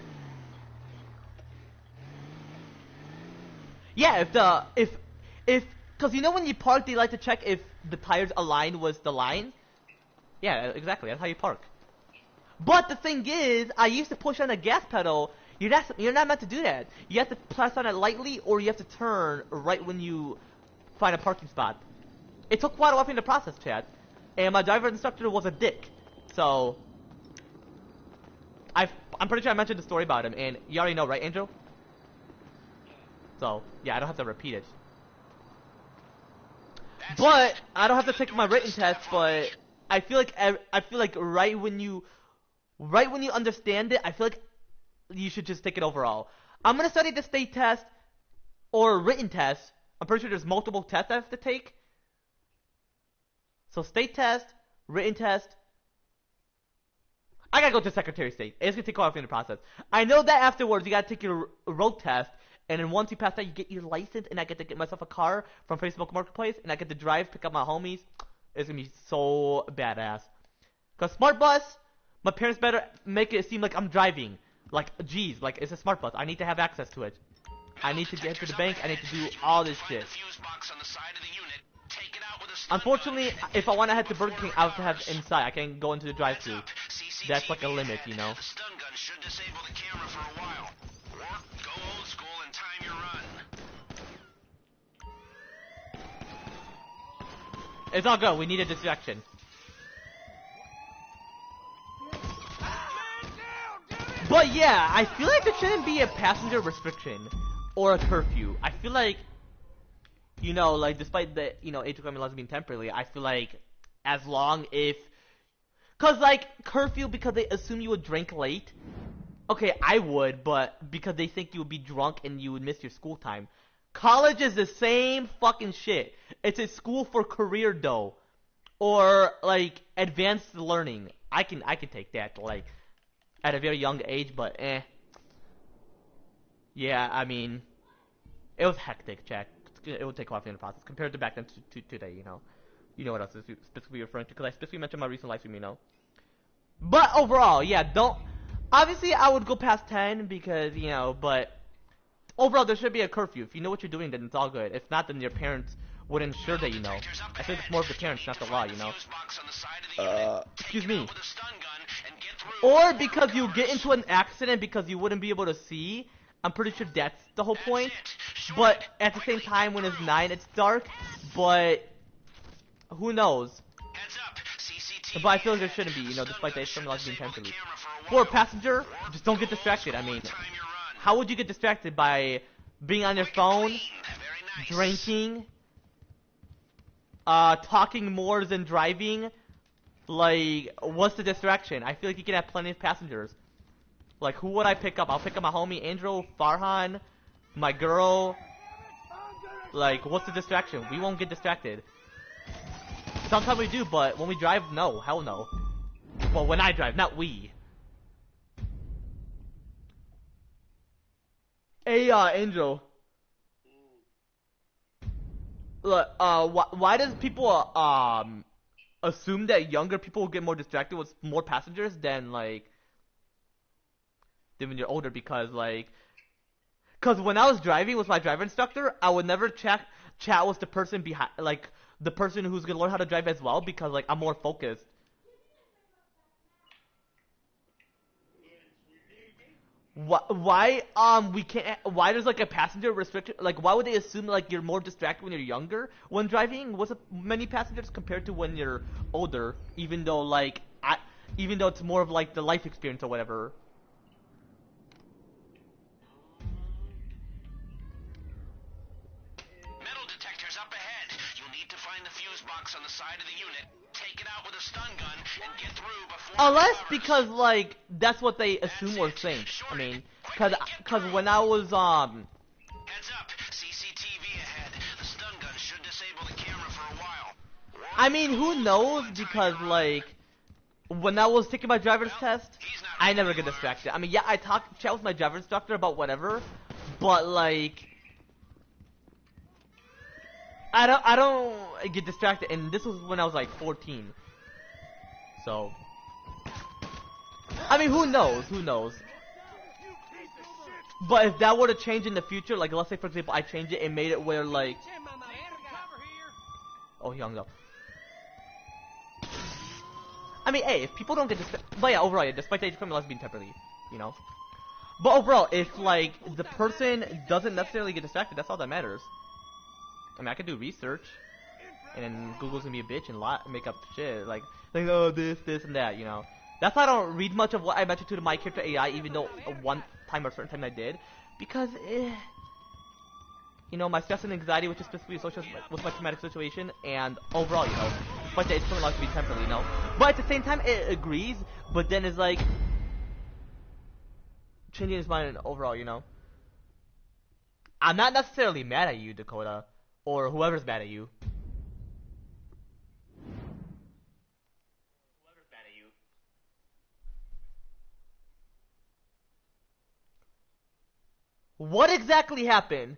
Yeah, cause you know when you park, they like to check if the tires aligned with the line. Yeah, exactly. That's how you park. But the thing is, I used to push on the gas pedal. You're not meant to do that. You have to press on it lightly, or you have to turn right when you find a parking spot. It took quite a while for me to process, Chad. And my driver instructor was a dick. So, I'm pretty sure I mentioned the story about him, and you already know, right, Angel? So, yeah, I don't have to repeat it. But I don't have to take my written test. But I feel like right when you understand it, I feel like you should just take it overall. I'm gonna study the state test or written test. I'm pretty sure there's multiple tests I have to take. So state test, written test. I gotta go to Secretary of State. It's gonna take a while for me to process. I know that afterwards you gotta take your road test. And then once you pass that, you get your license, and I get to get myself a car from Facebook Marketplace, and I get to drive, pick up my homies. It's gonna be so badass. Cause smart bus, my parents better make it seem like I'm driving. Like, geez, like it's a smart bus. I need to have access to it. I need to get to the bank. I need to do all this shit. Unfortunately, if I want to head to Burger King, I have to have inside. I can't go into the drive-thru. That's like a limit, you know. The stun gun should disable the camera for a while. Or go old school and time your run. It's all good. We need a distraction. But yeah, I feel like there shouldn't be a passenger restriction or a curfew. I feel like, you know, like despite the, you know, age requirement laws being temporarily, I feel like as long if, cause like curfew because they assume you would drink late. Okay, I would, but because they think you would be drunk and you would miss your school time. College is the same fucking shit. It's a school for career though, or like advanced learning. I can take that like at a very young age, but yeah, I mean, it was hectic, Jack. It would take a while for the process compared to back then to today, you know. You know what else is specifically referring to, because I specifically mentioned my recent live stream, you know. But overall, yeah, don't. Obviously, I would go past 10 because, you know, but overall, there should be a curfew. If you know what you're doing, then it's all good. If not, then your parents would ensure that you know. I think it's more of the parents, not the law, you know. Excuse me. Or because you get into an accident because you wouldn't be able to see. I'm pretty sure that's the whole point. But at the same time, when it's 9, it's dark. But who knows? But I feel like there shouldn't be, you know, despite the external laws being temporary. For a passenger, just don't get distracted. I mean, how would you get distracted by being on your phone, drinking, talking more than driving? Like, what's the distraction? I feel like you can have plenty of passengers. Like, who would I pick up? I'll pick up my homie Andrew, Farhan, my girl. Like, what's the distraction? We won't get distracted. Sometimes we do, but when we drive, no. Hell no. Well, when I drive, not we. Hey, Angel. Look, why does people assume that younger people will get more distracted with more passengers than when you're older? Because when I was driving with my driver instructor, I would never chat with the person behind, the person who's gonna learn how to drive as well, because I'm more focused. Why we can't? Why there's a passenger restriction? Why would they assume you're more distracted when you're younger when driving with many passengers compared to when you're older? Even though it's more of the life experience or whatever. Metal detectors up ahead. You'll need to find the fuse box on the side of the unit, take it out with a stun gun, and get through before Unless it recovers. because that's what they assume or think. I mean, cause when I was Heads up, CCTV ahead. The stun gun should disable the camera for a while. I mean, who knows? Because when I was taking my driver's test, I never get distracted. I mean, yeah, I chat with my driver instructor about whatever, but I don't get distracted. And this was when I was 14. So, I mean, who knows? Who knows? But if that were to change in the future, let's say for example, I changed it and made it where oh, he hung up. I mean, hey, if people don't get distracted, but yeah, overall, yeah, despite the age of criminal being temporarily, you know. But overall, if the person doesn't necessarily get distracted, that's all that matters. I mean, I could do research, and then Google's gonna be a bitch and make up shit oh this and that, you know. That's why I don't read much of what I mentioned to my character AI, even though one time or a certain time I did, because you know, my stress and anxiety, which is specifically associated with my traumatic situation, and overall, you know, but it's something like to be temporary, you know. But at the same time, it agrees, but then it's changing his mind overall, you know. I'm not necessarily mad at you, Dakota, or whoever's mad at you. What exactly happened?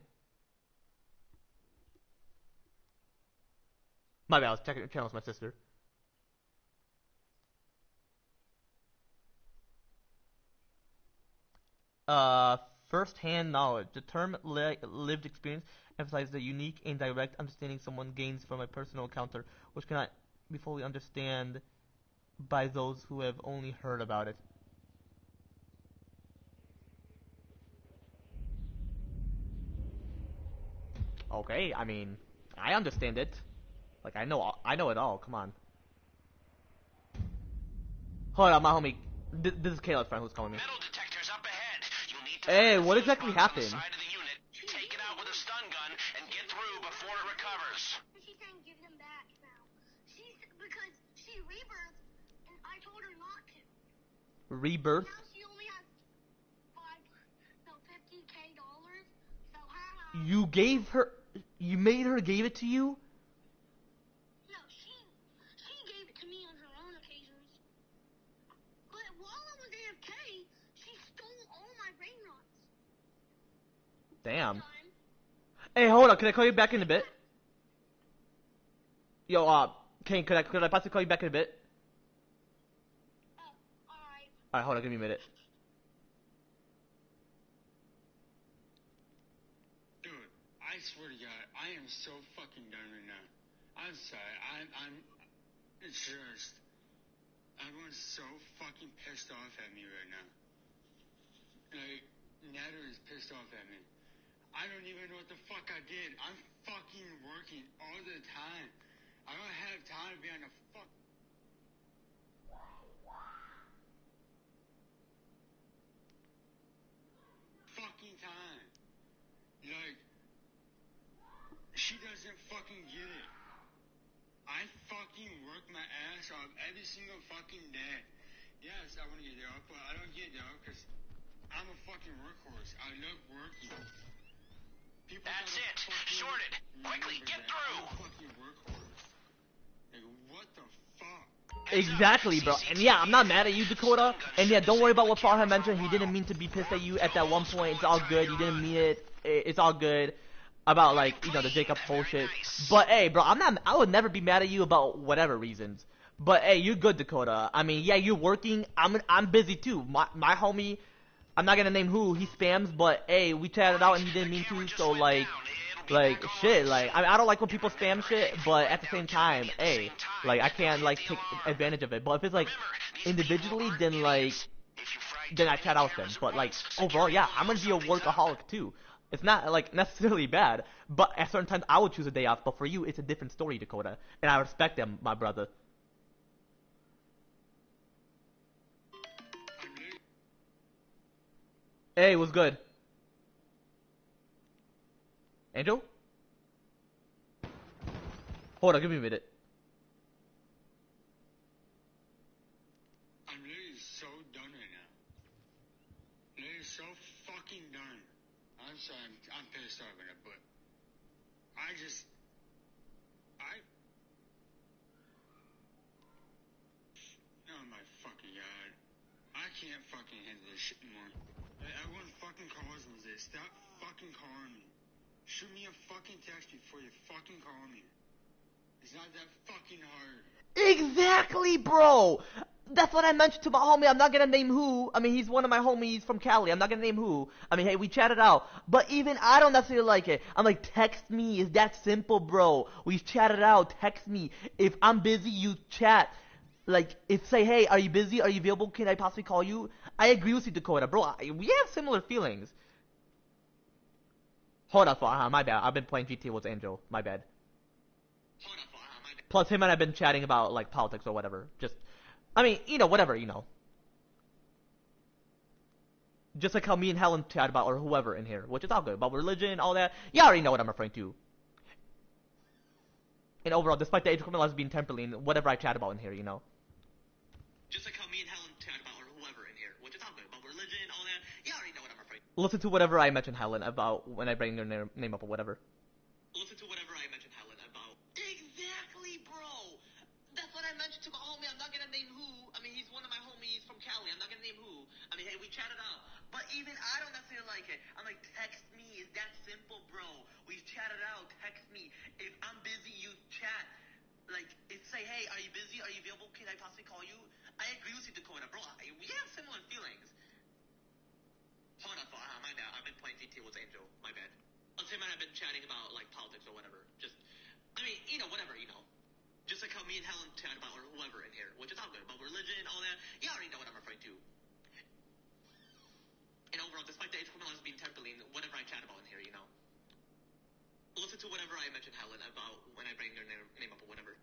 My bad, I was checking the channel with my sister. First-hand knowledge. The term lived experience emphasizes the unique and direct understanding someone gains from a personal encounter, which cannot be fully understood by those who have only heard about it. Okay, I mean, I understand it. I know it all. Come on. Hold on, my homie. This is Kayla's friend who's calling me. Metal detectors up ahead. You'll need to Hey, find what the exactly fuse box on happened? the side of the unit, take it out with a stun gun, and get through before it recovers. She's saying give them back now. Because she rebirthed, and I told her not to. Rebirth? Now she only has $50K. So You gave her. You made her gave it to you? No, she gave it to me on her own occasions. But while I was AFK, she stole all my brain rots. Damn. Time. Hey, hold on. Can I call you back in a bit? Yo, Kane, could I possibly call you back in a bit? Alright. Alright, hold on. Give me a minute. Dude, I swear to God, I am so fucking done right now. I'm sorry. It's just, everyone's so fucking pissed off at me right now. Nader is pissed off at me. I don't even know what the fuck I did. I'm fucking working all the time. I don't have time to be on the fucking time. She doesn't fucking get it. I fucking work my ass off every single fucking day. Yes, I want to get there, but I don't get there because I'm a fucking workhorse. I love working. That's it. Shorted. Quickly, get through. I'm a fucking workhorse. What the fuck? Exactly, bro. And yeah, I'm not mad at you, Dakota. And yeah, don't worry about what Farhan mentioned. He didn't mean to be pissed at you at that one point. It's all good. You didn't mean it. It's all good. about like the Jacob bullshit. But hey, bro, I would never be mad at you about whatever reasons. But hey, you're good, Dakota. I mean, yeah, you're working. I'm busy too. My homie, I'm not gonna name who, he spams, but hey, we chatted out and he didn't mean to. So like shit. Like I don't like when people spam shit, but at the same time, hey, like I can't like take advantage of it. But if it's like individually, then I chat out with them. But like overall, yeah, I'm gonna be a workaholic too. It's not like necessarily bad, but at certain times I would choose a day off. But for you, it's a different story, Dakota, and I respect them, my brother. Hey, what's good, Angel? Hold on, give me a minute. I'm literally so done right now. Literally so fucking done. I'm sorry, I'm pissed off right now, but oh my fucking god. I can't fucking handle this shit anymore. Everyone fucking calls me this. Stop fucking calling me. Shoot me a fucking text before you fucking call me. It's not that fucking hard. Exactly, bro. That's what I mentioned to my homie. I'm not gonna name who. I mean, he's one of my homies from Cali. I'm not gonna name who. I mean, hey, we chatted out. But even I don't necessarily like it. I'm like, text me. It's that simple, bro. We've chatted out. Text me. If I'm busy, you chat. Like, if say, hey, are you busy? Are you available? Can I possibly call you? I agree with you, Dakota, bro. We have similar feelings. Hold up, my bad. I've been playing GTA with Angel. My bad. Plus, him and I've been chatting about like politics or whatever. Just, I mean, whatever, Just like how me and Helen chat about, or whoever in here, which is all good, about religion, all that. You already know what I'm referring to. And overall, despite the age of criminal being temporarily, whatever I chat about in here, Just like how me and Helen chat about, or whoever in here, which is all good, about religion, all that. You already know what I'm referring to. Listen to whatever I mention Helen about when I bring their name up or whatever. Listen to whatever I mention Helen about. Exactly, bro. That's what I mentioned to my homie. I'm not gonna name who. I mean, he's one of my homies from Cali. I'm not gonna name who. I mean, hey, we chatted out. But even I don't necessarily like it. I'm like, text me. It's that simple, bro. We've chatted out. Text me. If I'm busy, you chat. Like, it's say, hey, are you busy? Are you available? Can I possibly call you? I agree with you, Dakota, bro. We have similar feelings. Hold up, my bad. I've been playing GTA with Angel. My bad. Plus, him and I've been chatting about like politics or whatever. Just, I mean, whatever, Just like how me and Helen chat about, or whoever in here, which is all good, about religion, all that. You already know what I'm referring to. And overall, despite the age of criminal being temporarily, whatever I chat about in here, Listen to whatever I mention Helen about when I bring their name up or whatever.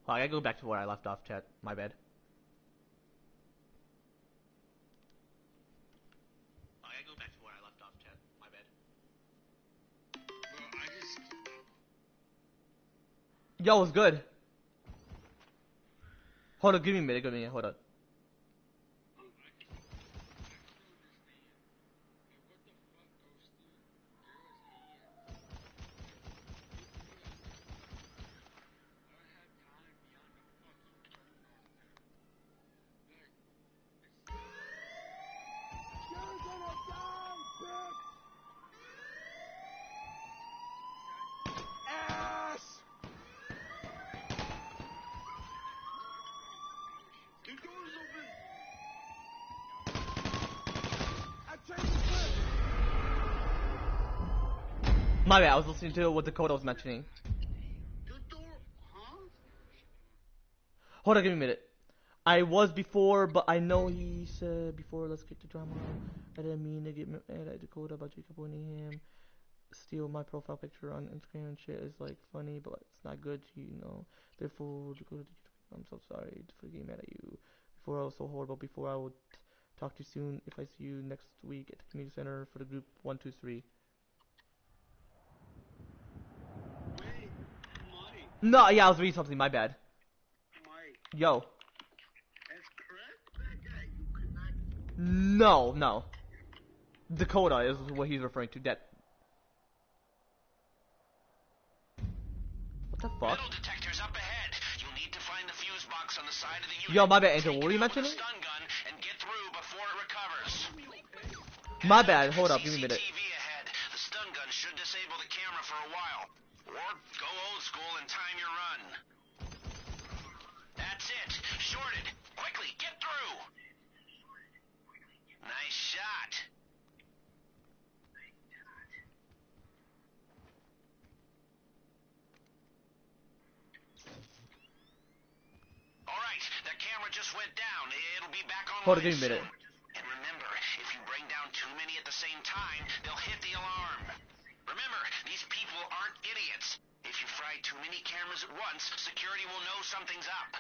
Oh, I gotta go back to where I left off, chat. My bad. Oh, I gotta go back to where I left off, chat. My bad. Well, I just... Yo, what's good? Hold on, give me a minute, hold on. My bad, I was listening to what Dakota was mentioning. Hold on, give me a minute. I was before, but I know he said before, let's get to drama. I didn't mean to get mad at Dakota about Jacob winning him. Steal my profile picture on Instagram and shit is like funny, but it's not good, Therefore, Dakota, I'm so sorry for getting mad at you. Before I was so horrible, before I would talk to you soon. If I see you next week at the community center for the group 123. Wait, Mike. No, yeah, I was reading something, my bad. Mike. Yo. That's correct? That guy, you could not... No. Dakota is what he's referring to. That. fuck? Metal detectors up ahead. You'll need to find the fuse box on the side of the unit. Yo, my bad, Angel. Take What were you it out with a mentioning? stun gun and get through before it recovers. My bad. Hold up. Give me a minute. CCTV ahead. The stun gun should disable the camera for a while. Or go old school and time your run. That's it. Shorted. Quickly, get through. Nice shot. All right, the camera just went down. It'll be back online. Hold on, give me a minute. Soon. And remember, if you bring down too many at the same time, they'll hit the alarm. Remember, these people aren't idiots. If you fry too many cameras at once, security will know something's up.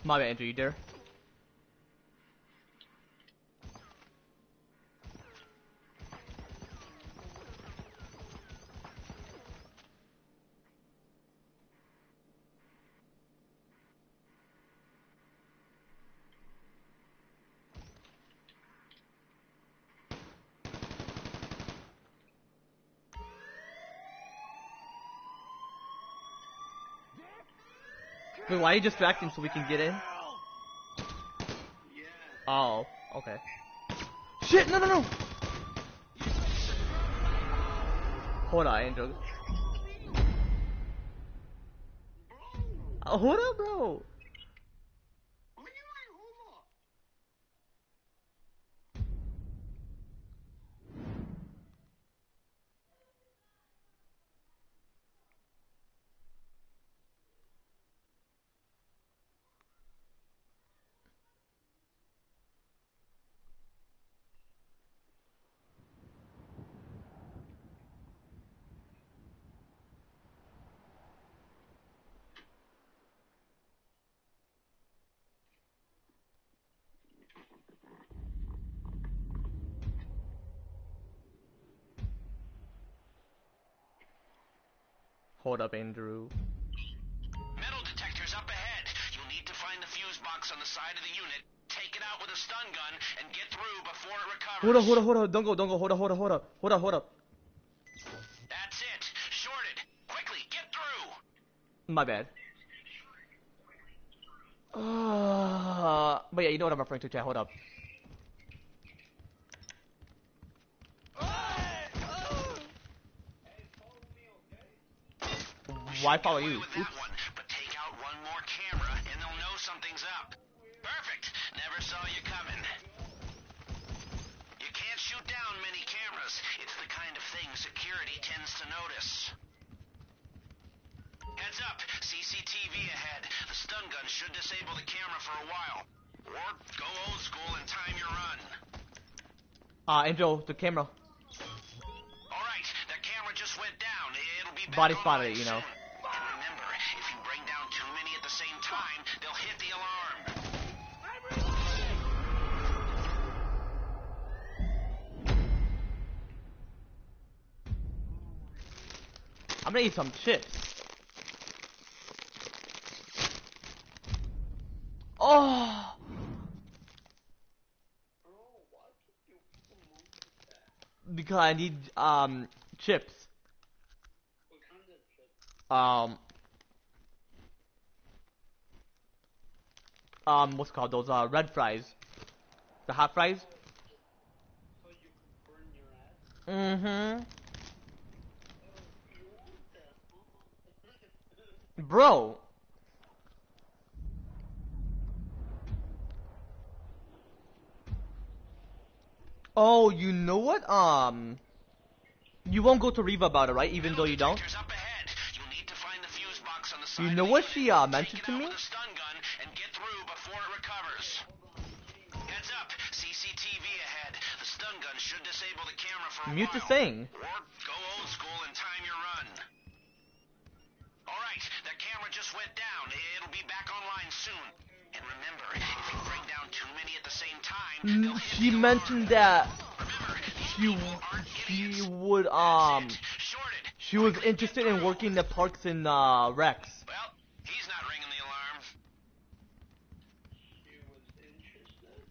My bad, Andrew. You there? Wait, why are you distracting so we can get in? Oh, okay. Shit! No, no, no! Hold on, Angel. Hold up, bro. Hold up, Andrew. Metal detectors up ahead. You'll need to find the fuse box on the side of the unit, take it out with a stun gun, and get through before it recovers. Hold up, hold up, hold up. Don't go, don't go. Hold up, hold up, hold up. Hold up, hold up. That's it. Shorted. Quickly, get through. My bad. But yeah, you know what I'm referring to, chat. Hold up. Why follow you? With that one, but take out one more camera and they'll know something's up. Perfect. Never saw you coming. You can't shoot down many cameras. It's the kind of thing security tends to notice. Heads up. CCTV ahead. The stun gun should disable the camera for a while. Or go old school and time your run. Angel, the camera. All right, the camera just went down. It'll be back Body online spotted it, you soon. know. And remember, if you bring down too many at the same time, they'll hit the alarm. I'm gonna eat some chips. Oh! Because I need, chips. What's it called? Those, red fries. The hot fries? Mm-hmm. Bro! Oh, you know what? You won't go to Reva about it, right? Even though you don't? Detectors up ahead. You'll need to find the fuse box on the side You of know the what unit. she, mentioned Take to it out me? with a stun gun and get through before it recovers. Heads up. CCTV ahead. The stun gun should disable the camera for a Mute while. the thing. Or go old school and time your run. All right, the camera just went down. It'll be back online soon. And remember, if you bring down too many at the same time, they'll hit She the mentioned alarm. that Remember, these she people aren't idiots. she would That's it. Shorted. she was Quickly, get interested in through. working the parks in Rex. Well, he's not ringing the alarm. She was interested?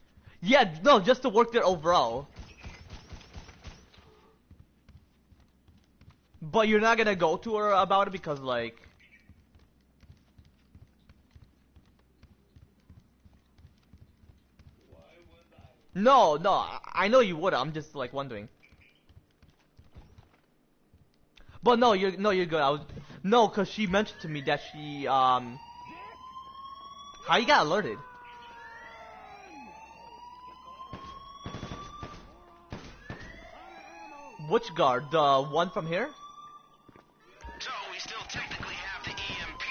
Yeah, no, just to work there overall. But you're not gonna go to her about it because like. Why would I? No, I know you would. I'm just like wondering. But no, you're good. No, cause she mentioned to me that she how you got alerted? Which guard? The one from here? So, we still technically have the EMP.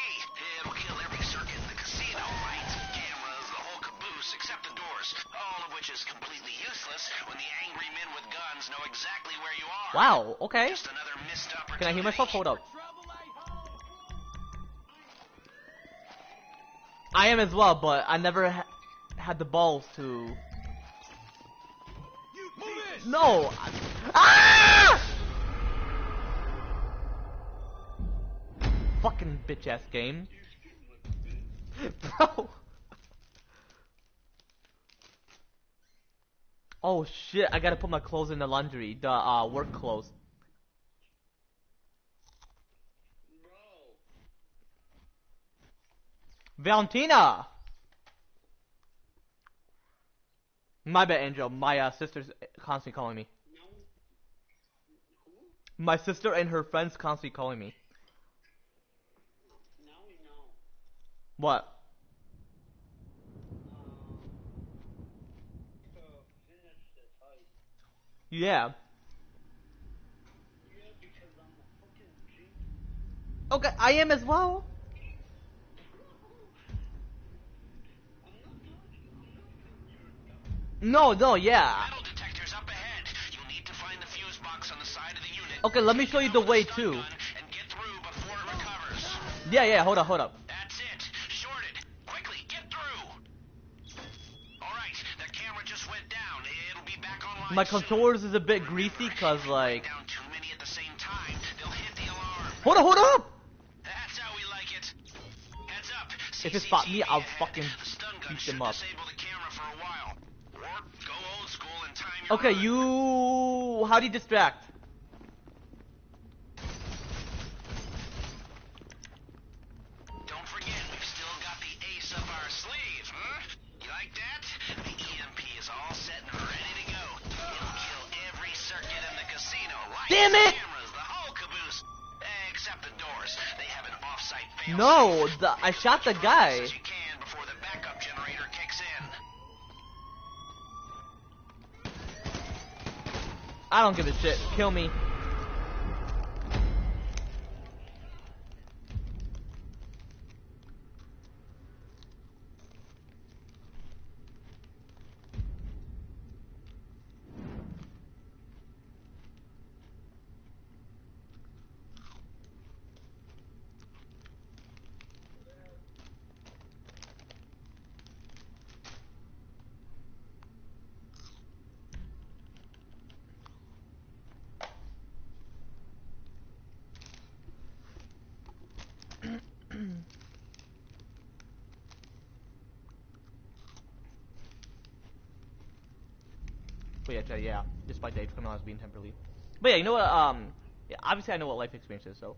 It'll kill every circuit in the casino. Lights, cameras, the whole caboose, except the doors. All of which is completely useless when the angry men with guns know exactly where you are. Wow. Okay. Just another missed opportunity. Can I hear myself? Hold up. I am as well, but I never had the balls to. No. Ah! Fucking bitch ass game. Bro. Oh shit, I gotta put my clothes in the laundry. The work clothes. Bro. Valentina! My bad, Angel. My sister's constantly calling me. No. Who? My sister and her friends constantly calling me. Now we know. What? To finish this heist. Yeah. Yeah, because I'm a fucking genius. Okay, I am as well. I'm not saying you're dumb. No, yeah. Metal detectors up ahead. You'll need to find the fuse box on the side of the unit. Okay, let me show you the way too. And get through before it recovers. Yeah, hold up. That's it. Shorted. Quickly, get through. Alright, the camera just went down. It'll be back online My soon. controllers is a bit greasy cause like. Down too many at the same time, they'll hit the alarm. Hold up! That's how we like it. Heads up. If it spot me, I'll CCTV fucking ahead. The stun gun beat should them up. disable the camera for a while. Or go old school and time your Okay, run. you. How do you distract? Don't forget, we've still got the ace up our sleeve, huh? You like that? The EMP is all set and ready to go. It'll kill every circuit in the casino. Lights, Damn it! cameras, the whole caboose. Except the doors. They have an off-site fail. No, I shot the guy. As you can before the backup generator kicks in. I don't give a shit. Kill me. But yeah, despite the age criminal as being temporarily. But yeah, you know what? Yeah, obviously I know what life experience is, so.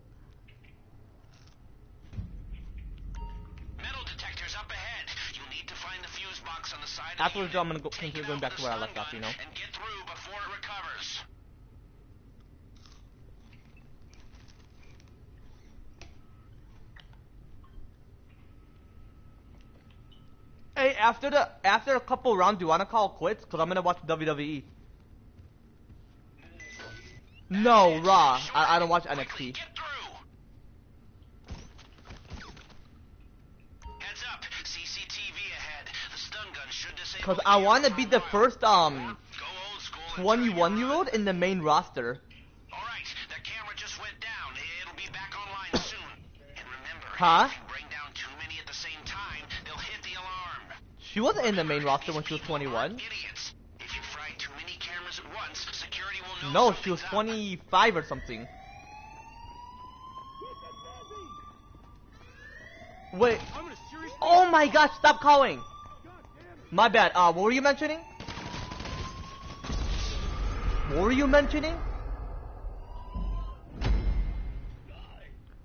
Metal detectors up ahead. You'll need to find the fuse box on the side of Afterwards, the I'm unit. gonna continue going back to where I left off, you know. And get through before it recovers. Hey, after a couple rounds, do you wanna call quits? Cause I'm gonna watch WWE. No, Raw. I don't watch NXT. Get through. Heads up. CCTV ahead. The stun gun should disable. Cause the I camera wanna for be a the while. first Go old school and time your 21-year-old run. in the main roster. Alright, the camera just went down. It'll be back online soon. And remember, Huh? if you bring down too many at the same time, they'll hit the alarm. She wasn't in the main roster when she was 21. Idiots. If you fry too many cameras at once, security will know No, she something's was up. 25 or something. Wait. I'm gonna seriously. Oh my gosh, stop calling. My bad. What were you mentioning? What were you mentioning?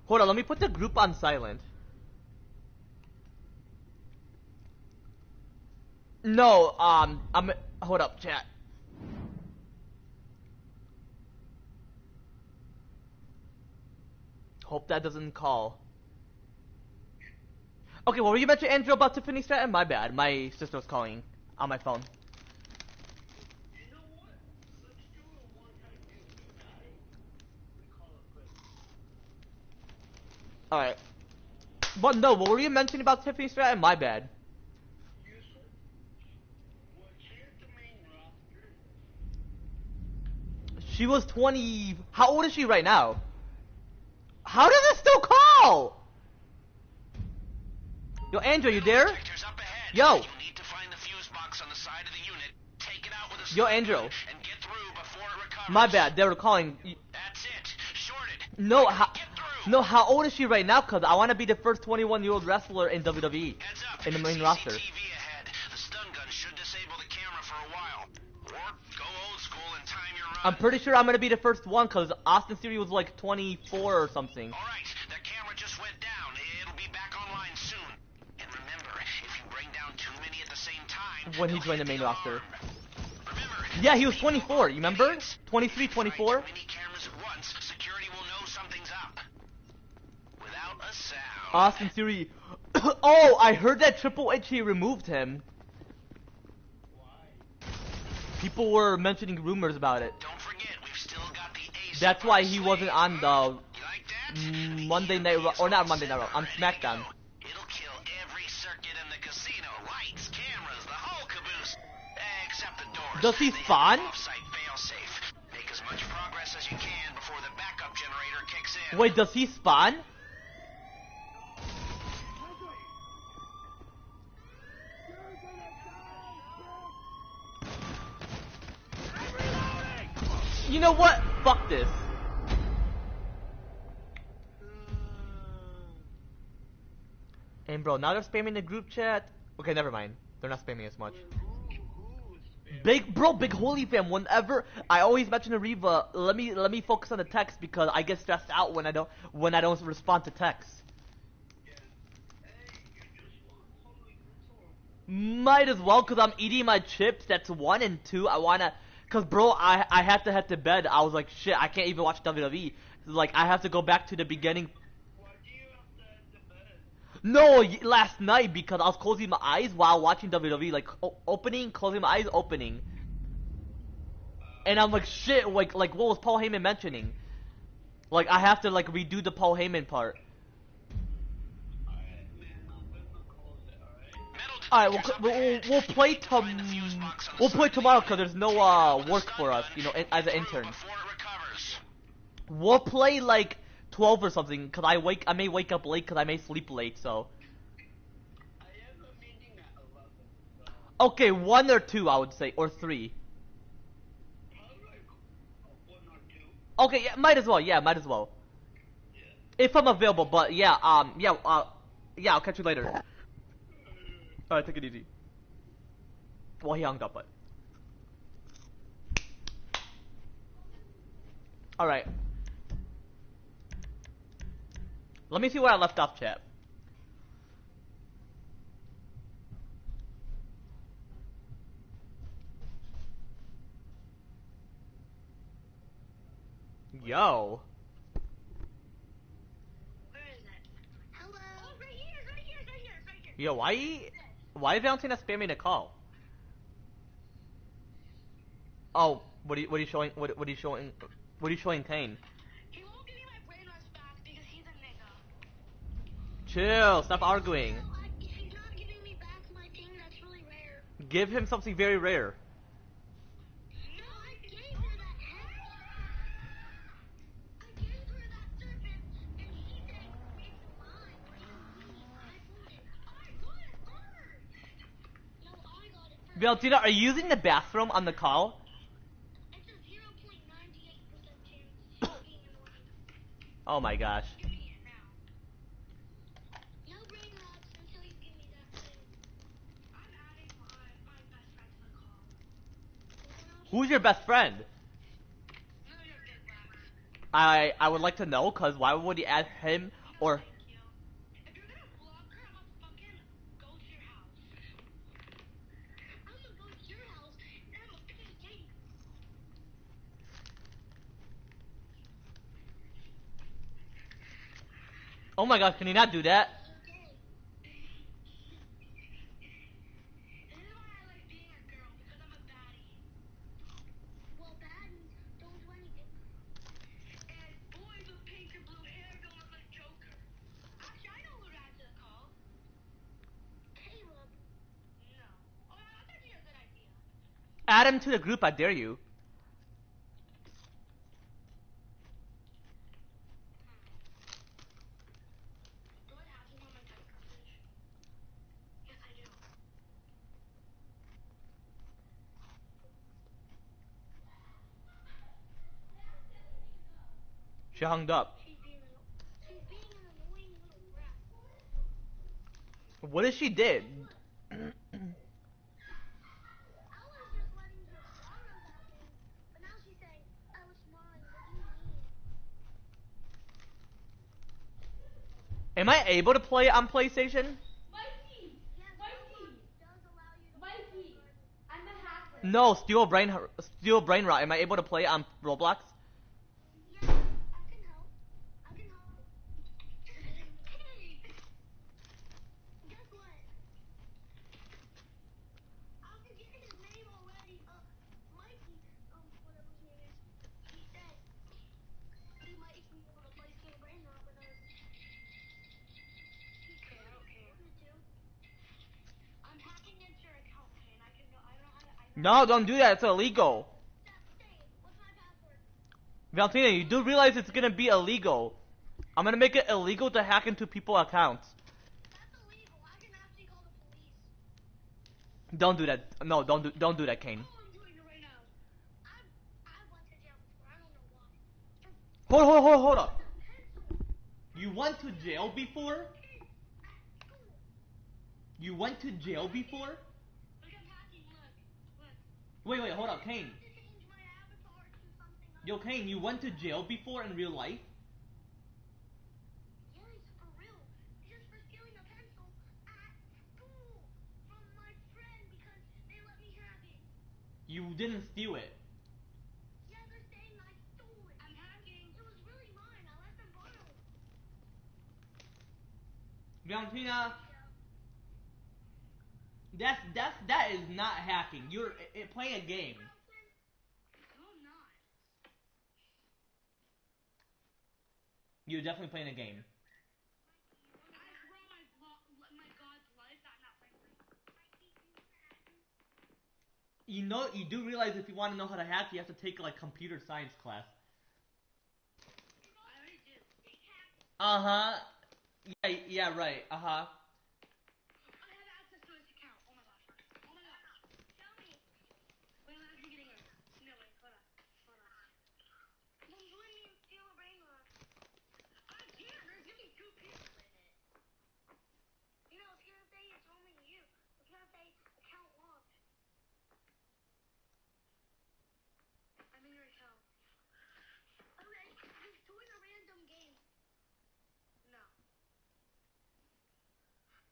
Hold on, let me put the group on silent. No, hold up, chat. Hope that doesn't call. Okay, what were you mentioning, Andrew, about Tiffany Stratton? My bad, my sister was calling on my phone. You know what? Let's do a one-time deal. You die, we call it quits. Alright. But no, what were you mentioning about Tiffany Stratton? My bad. You said, well, she at the main roster. She was 20... How old is she right now? How does it still call? Yo, Andrew, you there? Detectors up ahead. Yo. You'll need to find the fuse box on the side of the unit, take it out with a Yo, stun Andrew. gun, and get through before it recovers. My bad, they were calling. That's it. Shorted. No, Get through. no, how old is she right now? Cause I want to be the first 21-year-old wrestler in WWE. Heads up. In the main CCTV roster. ahead. The stun gun should disable the camera for a while. Or go old school and time your run. I'm pretty sure I'm gonna be the first one, cause Austin Theory was like 24 or something. All right, the camera just went down. It'll be back online soon. And remember, if you bring down too many at the same time, When he they'll joined hit the main alarm. roster. Remember, Yeah, he was people 24. are You remember? idiots. 23, If you fry 24. too many cameras at once, security will know something's up. Without a sound. Austin Theory. Oh, I heard that Triple H he removed him. People were mentioning rumors about it. Don't forget, we've still got the ace. That's why he wasn't on the You like that? Monday Night Raw, or not Monday Night Raw, on Ready to SmackDown. go. It'll kill every circuit in the casino. Lights, cameras, the whole caboose. Except the doors. Does he They have spawn? an off-site fail-safe. Make as much progress as you can before the backup generator kicks in. Wait, does he spawn? You know what? Fuck this. And bro, now they're spamming the group chat. Okay, never mind. They're not spamming as much. Big Holy fam. Whenever I always mention to Reva, let me focus on the text because I get stressed out when I don't respond to text. Might as well, cause I'm eating my chips. That's one, and two, I wanna, cause bro, I have to head to bed. I was like, shit, I can't even watch WWE. Like, I have to go back to the beginning. Why do you have to head to bed? No, last night because I was closing my eyes while watching WWE, like opening, closing my eyes, opening. And I'm like, shit, like what was Paul Heyman mentioning? Like, I have to like redo the Paul Heyman part. Alright, man, I'm gonna close it, alright? All right, Detectors up we'll ahead. play You need to find the fuse box on the we'll side play of the tomorrow unit. because there's no Take it out with a work stun for us, gun you know, and as an get intern. through before it recovers. We'll play like 12 or something because I may wake up late because I may sleep late. So I have a meeting at 11, so okay, 1 or 2 I would say, or 3. probably like 1 or 2. Okay, yeah, might as well. Yeah, might as well. Yeah. If I'm available, but yeah, yeah, I'll catch you later. Alright, take it easy. Well, he hung up, but. Alright. Let me see where I left off, chat. Yo. Where is it? Hello? Oh, right here, right here, right here, right here. Yo, why is Valentine spamming a call? Oh, what are you showing? What are you showing? What are you showing Kane? He won't give me my brain rush back because he's a nigga. Chill, stop arguing. No, he's not giving me back my thing that's really rare. Give him something very rare. No, I gave her that head. I gave her that serpent, and she said, it's mine. What do you mean? I want it. Alright, good, good. Valentina, are you using the bathroom on the call? It's a 0.98% chance she's being annoying. Oh my gosh. Give me it now. No brain rots until you give me that thing. I'm adding my best friend to the call. Who's your best friend? No, you're big wax. I would like to know, cause why would he add him or? Thank you. If you're gonna block her, I'm gonna fucking go to your house. I'm gonna go to your house and I'm gonna PK you. Oh my gosh, can he not do that? Okay. This is why I like being a girl, because I'm a baddie. Well, baddies don't do anything. And boys with pink and blue hair don't look like Joker. Actually, I know who to add to the call. Caleb. No. Oh, that's actually a good idea. Add him to the group, I dare you. Do I have him on my text message? Yes, I do. She hung up. She's being an annoying little brat. What if she did? I was just letting the sorrows happen, but now she's saying, I was mine. What do you mean? Am I able to play it on PlayStation? Mikey! Yes, Mikey! Roblox does allow you to Mikey! I'm a hacker. No, Steel Brain Rot. Am I able to play it on Roblox? Yes, I can help. I can help. Hey! Guess what? I forget his name already. Mikey, whatever his name is. He said he might be able to play Steel Brain Rot with us. Okay, I don't care. I'm hacking into your account, Kane. I don't know how to. No, don't do that. It's illegal. Say, what's my password? Valentina, you do realize it's gonna be illegal. I'm gonna make it illegal to hack into people's accounts. That's illegal. I can actually call the police. Don't do that. No, don't do that, Kane. Oh, I'm doing it right now. I went to jail before. I don't know why. Hold up. Pencil. You went to jail before? At school. You went to jail before? Look, I'm hacking. Look. Wait, hold up, Kane. I have to change my avatar to something else. Yo, Kane, you went to jail before in real life? Yes, for real. Just for stealing a pencil at school from my friend because they let me have it. You didn't steal it. Yeah, they're saying I stole it. I'm hacking. It was really mine. I let them borrow it. Valentina, Yeah. that is not hacking. You're playing a game. No, I'm not. You're definitely playing a game. I swear my God's life that I'm not playing with. You know, you do realize if you want to know how to hack, you have to take like computer science class. I already do. Uh-huh. Yeah, right. Uh-huh. I have access to his account. Oh my gosh. Oh my gosh. Tell me. Wait, let me get in. No, wait, hold on. Then join me and steal a brain rot. I can't. There's gonna be two people in it. You know, it's gonna say it's only you. It's gonna say account locked. I'm in your account. Okay, just join a random game. No.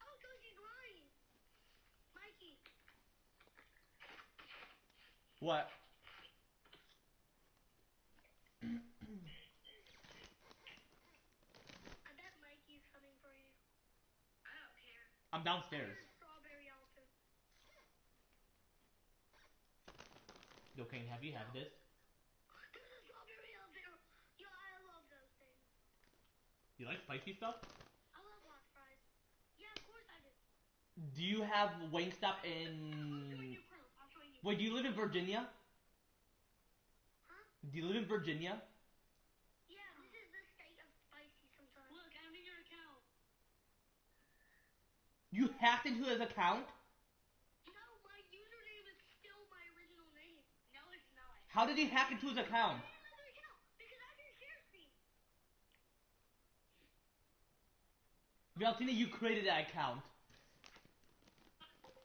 Oh, so she's lying. Mikey. What? I bet Mikey's coming for you. I don't care. I'm downstairs. Strawberry outfit. Yo, Kane, have you had this? There's a strawberry outfit. Yo, I love those things. You like spicy stuff? I love hot fries. Yeah, of course I do. Do you have Wingstop I'm showing in... you proof. I'm showing you. Wait, do you live in Virginia? Huh? Do you live in Virginia? Yeah, this is the state of spicy sometimes. Look, I'm in your account. You hacked into his account? No, my username How did he hack into his account? Another account because I can share screen. Valentina, you created that account. Because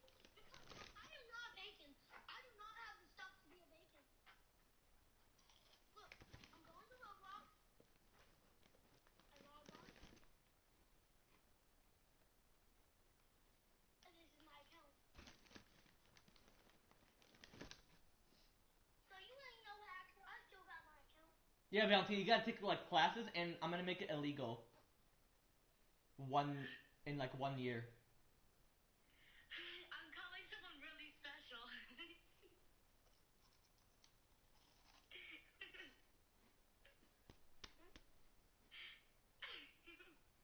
I am not bacon. I do not have the stuff to be a bacon. Look, I'm going to Roblox. I log on. And this is my account. So you ain't no hacker. I still got my account. Yeah, Valentina, you gotta take like classes, and I'm gonna make it illegal. In like 1 year. I'm calling someone really special.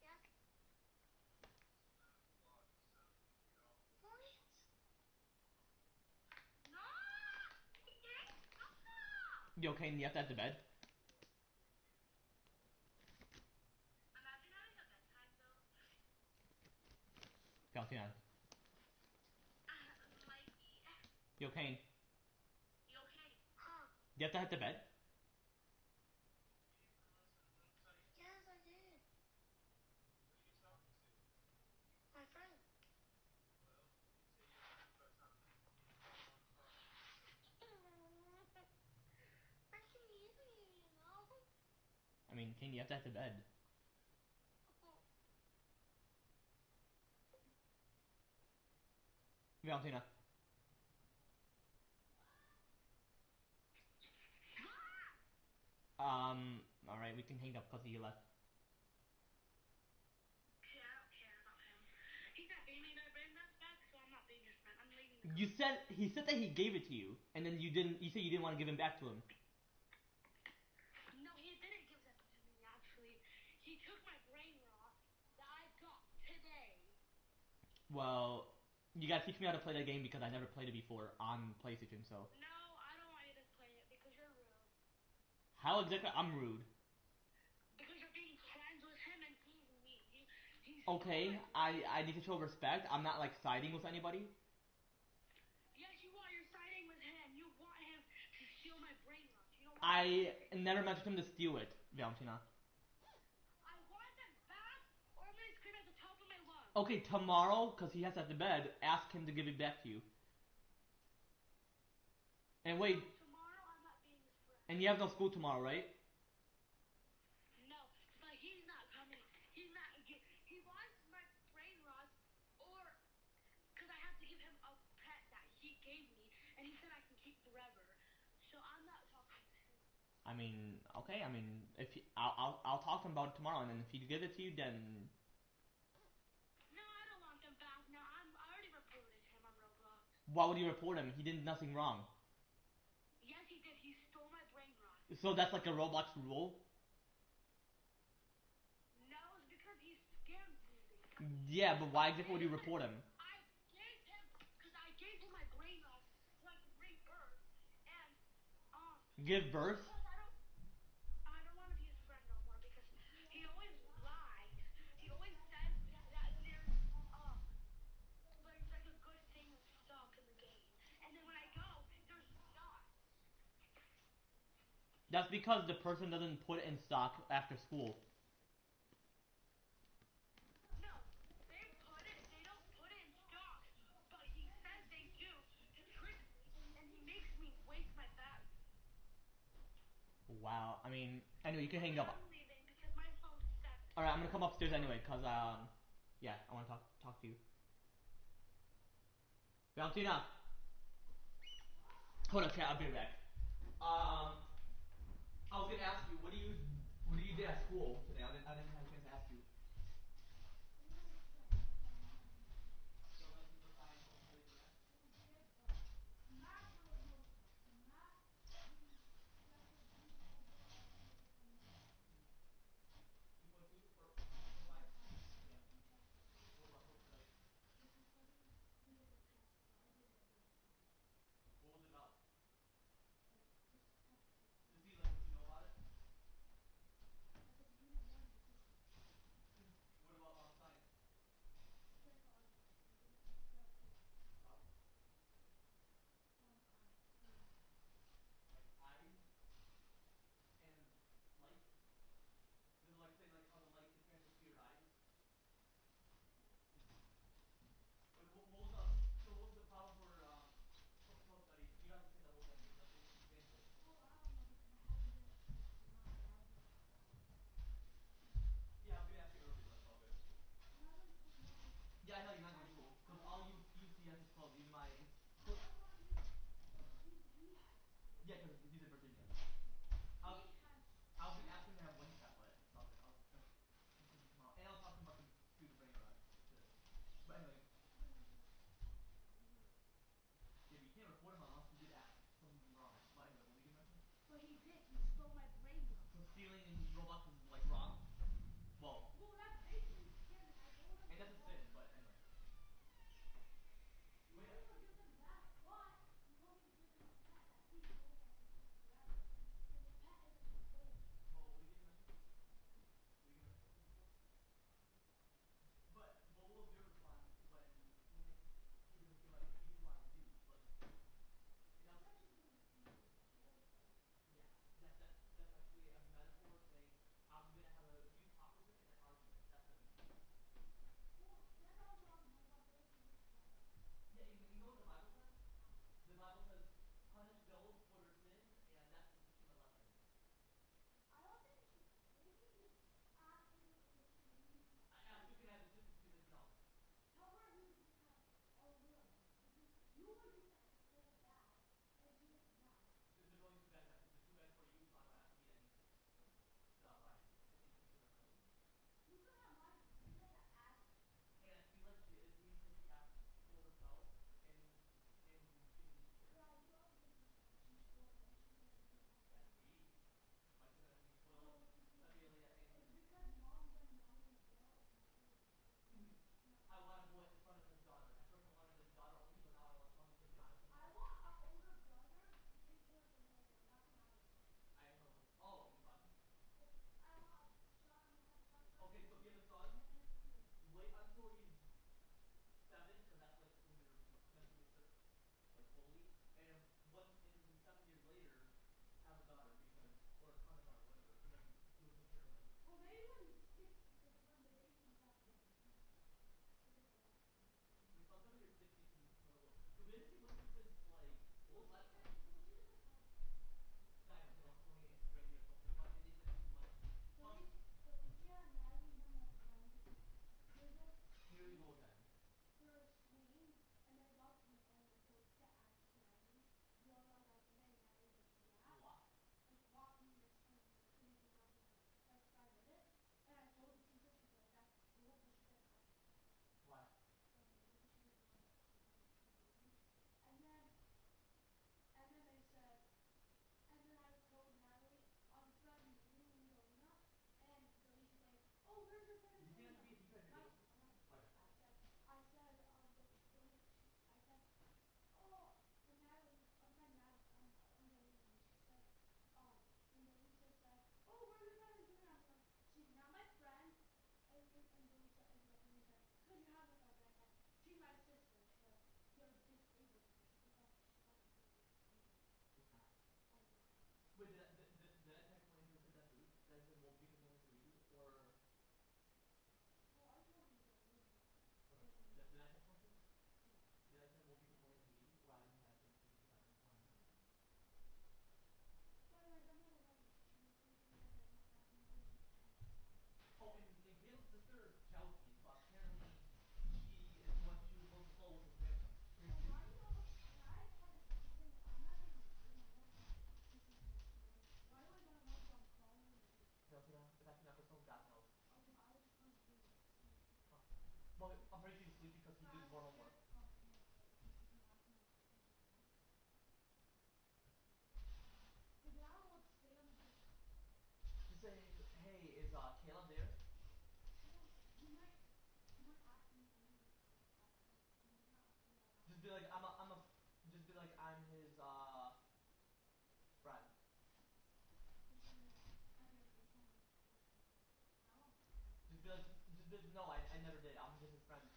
Yeah. What? No! You okay? You have to head to bed. Imagine having a bedtime though. Valentina, Mikey. you okay? You okay? Huh? You have to head to bed. Yes, I did. My friend. Freaking easy, you know? I mean, Kane, you have to head to bed. Valentina. Alright, we can hang up because he left. Okay, I don't care about him. He's not giving me my brain back, so I'm not being his friend. I'm leaving the You said he said that he gave it to you, and then you didn't. You said you didn't want to give him back to him. No, he didn't give them to me, actually. He took my brain rot that I got today. Well, you gotta teach me how to play that game because I never played it before on PlayStation. So No, I don't want you to play it because you're rude. how exactly? I'm rude. Because you're being friends with him and he's me. He's Okay, I need to show respect. I'm not like siding with anybody. Yes, you are. You're siding with him. You want him to steal my brain rot. You don't want I never mentioned him to steal it, Valentina. I want them back, or I'm gonna scream at the top of my lungs. Okay, tomorrow, because he has to head to bed, ask him to give it back to you. And wait, No, tomorrow I'm not being his friend. and you have no school tomorrow, right? No, but he's not coming. He's not. He wants my brain rot, or because I have to give him a pet that he gave me, and he said I can keep forever. So I'm not talking to him. I mean, okay. I mean, if he, I'll talk to him about it tomorrow, and then if he gives it to you, then No, I don't want them back. No, I already reported him on Roblox. why would you report him? He did nothing wrong. Yes, he did. He stole my brain rot. So that's like a Roblox rule. No, it's because he scammed me. Yeah, but why exactly would you report him? I gave him because I gave him my brain rot so I could rebirth, and Give birth? because I don't want to be his friend no more because he always lies. He always says that there's like a good thing in stock in the game, and then when I go, there's not. That's because the person doesn't put it in stock after school. No, they don't put it in stock, but he says they do to trick me, and he makes me waste my battery. Wow. I mean, anyway, you can hang up. I'm leaving because my phone's 7. All right, I'm gonna come upstairs anyway, cause yeah, I want to talk to you. Valentina, hold on, chat. I'll be right back. I was gonna ask you, what do you do at school today? I didn't have a chance to ask you. What was it about? To see like what you know about it. Yeah, because he's in Virginia. He has. I was asking him to have Wingstop, but so I was like, oh, that's he's gonna come out. And I was talking about do the bring around too. But anyway, They're not gonna talk to him. They're gonna. yeah, but you can't report him unless he did something wrong. But anyway, what were you gonna mention? But he did. He stole my brain. So stealing in Roblox is like wrong. Well, Well, that's basically scamming. I told him. and that's a sin. But anyway, You wait. told me to give them back, but you told me to give him a pet that he knows that can keep forever. And the pet isn't stolen. Well, what were you gonna mention? Were you gonna mention something before? But what was your response when he makes he doesn't give up? He didn't want to do like. I Else, said she's gonna steal it. That's what I said. yeah, that's actually a metaphor saying I'm gonna have a huge opposition and argument. That's what it means. Well, then also my brother should get punished. Yeah, you know what the Bible says? The Bible says punish those for their sins, and that's supposed to teach them a lesson. I don't think she. Maybe he's acting innocent. Maybe he's not. So you can have his sister too, but no. Tell her he was just kind of all over about it because you were doing it so bad, and she gets mad. There's only two bad guys. There's two guys for you, so I don't have to be any Ryan. If you're not telling me. You could have Mike Bahri like an asshole. And I feel like she is because she stole herself, and she doesn't need to share. Yeah, you also think she stole and she said you can have That's them. me. Why couldn't I be spoiled? No, Amelia and it's because mom wanted Natalie a girl and Natalie is I want a boy, a son and a daughter. At first I wanted a daughter only, but now I want a son because Jonathan. I want an older brother to take care of the little one. That's what I want. I know. Oh, your son. I want a son. I'm gonna have a son first. Okay, so if you have a son, And then two. wait until he's 7, because that's like when you're mentally mature, like fully. And once in 7 years later, have a daughter because, or a son or daughter, whatever. So then you'll take care of him. Well, maybe when he's six, because when the baby comes out, he'll get the last one. Your son's gonna be your 60 because he's so little. You've been in with him since like Well, school last she, time. well, she doesn't have. I know, he's also only in 8th grade or something. But and they said he's like, Felicia and Natalie were my friend because there's like here you go again. there are swings and they're about to end and Felicia asked Natalie, do you wanna like ride? And Natalie's like, yeah. What? Like walk me and swing and like couldn't even walk in like 5 minutes. And I told the teacher, she's like, that's cool, but she said no. Why? Because she doesn't want the baby. And then they said and then I told Natalie on friend meeting in the arena, and Felicia's like, "Oh, where's your friend in You the can't arena?" be a teacher in your Mike, video. I'm not. Okay. I said, I said, "Oh," and Natalie, on friend Natalie, in the arena, and she said, and Felicia said, "Oh, where's your friend in the arena?" I was like, "She's not my friend," and Felicia, and Natalie said, "Because you have a friend." And I said, "She's my sister, so you're disabled because she thinks she's not completely disabled." She's not. I know. Wait, did I text Wayne who said that too? That said, well, because we have to read, or Well, I told him to leave me. okay. Did I text one too? Yeah. Did I say, well, because we have to read? Well, I didn't have a chance to because I'm on the phone. But anyways, I'm gonna run to Caleb and I'm going to teach Oh, and Caleb's sister is Chelsea, so apparently she is the one who was supposed to follow with his grandson. And why do you always, and I tried to listen, I'm not even doing my notes, I'm listening to my story. Why do I got a note from following you? Because that's an episode God knows. Oh, but I was confused. Huh. Well, I'm pretty sure he's asleep because he did Guys, more I homework. just talked to my brother because he's been asking me questions on my notes. Because then I don't know what to say on the video. Just say, hey, is Caleb there? Well, you might ask me anything. And he's not here, I'm not. Just be like, just be like, I'm his friend. Just say, have you ever FaceTime with your friend? I want to FaceTime. Just be, no, I never did. I'm just his friend.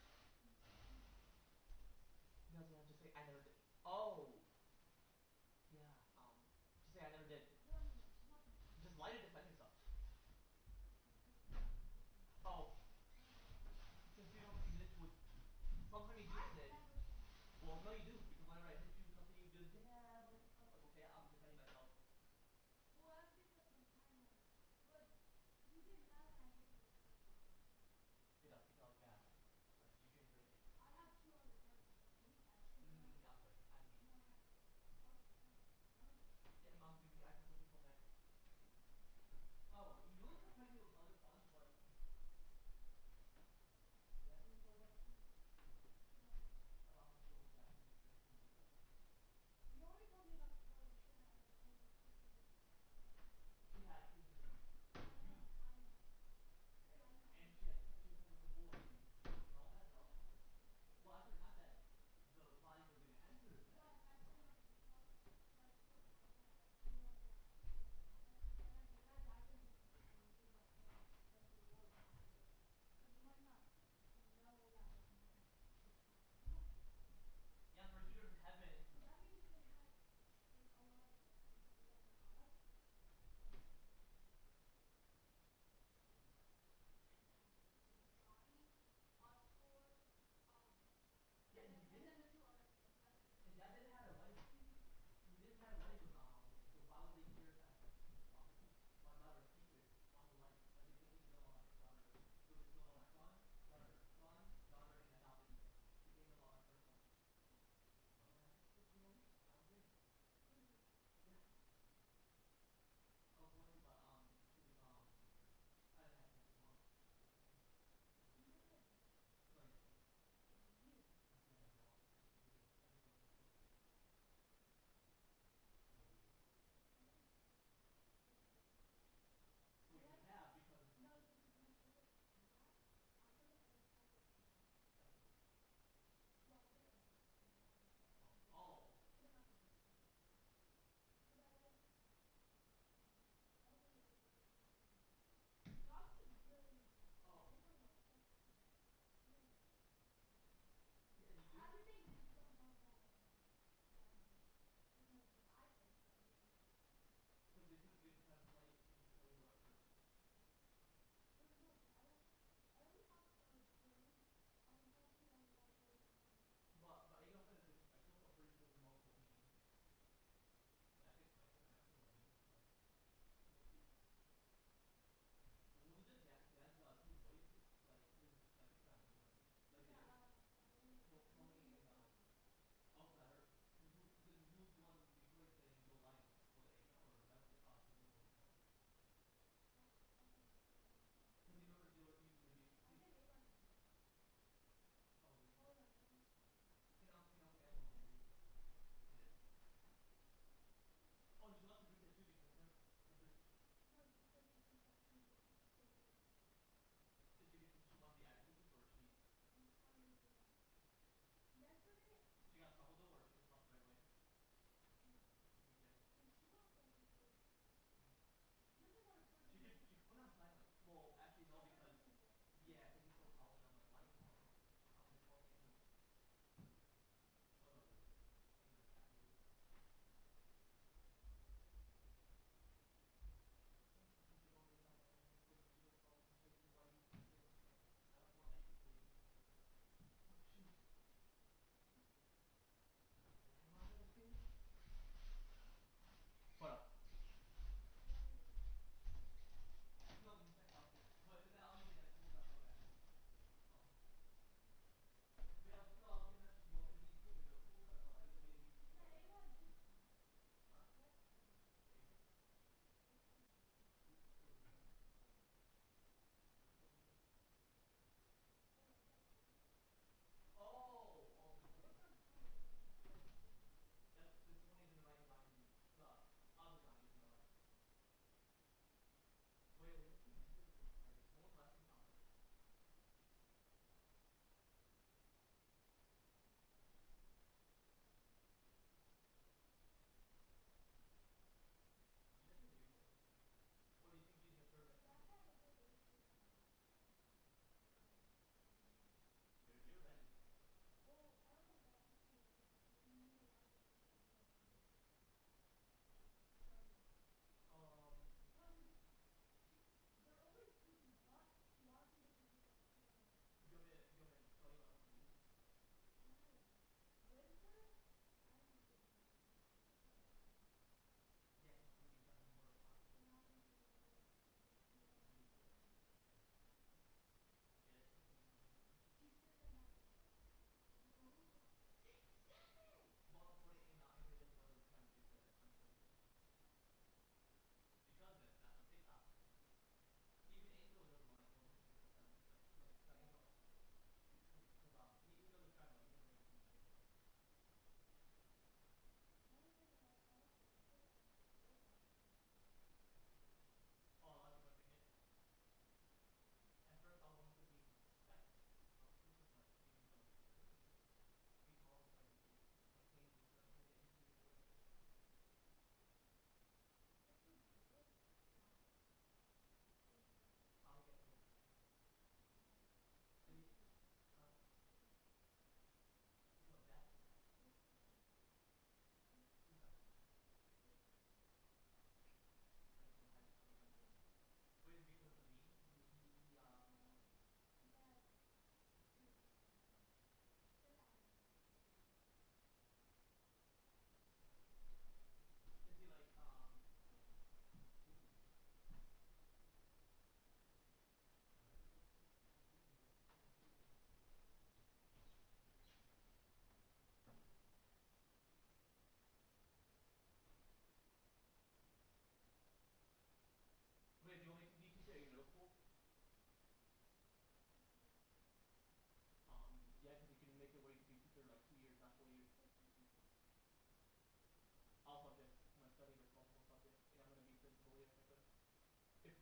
Because just say, I never did. Oh! Yeah, just say, I never did. Well, anyway, she's not gonna come. Just lie to defend yourself. Because Oh. Since you don't see this with, sometimes you do I've this. never said Well, no, you do, because whenever I hit you, something you do, yeah, but I'm like, okay, I'm defending myself. well, that's because sometimes like you get mad when I hit you with something. You know, because, yeah, you shouldn't break it. I have two other friends. Can we test it? I'm good. I'm me. No, I have. Oh, no.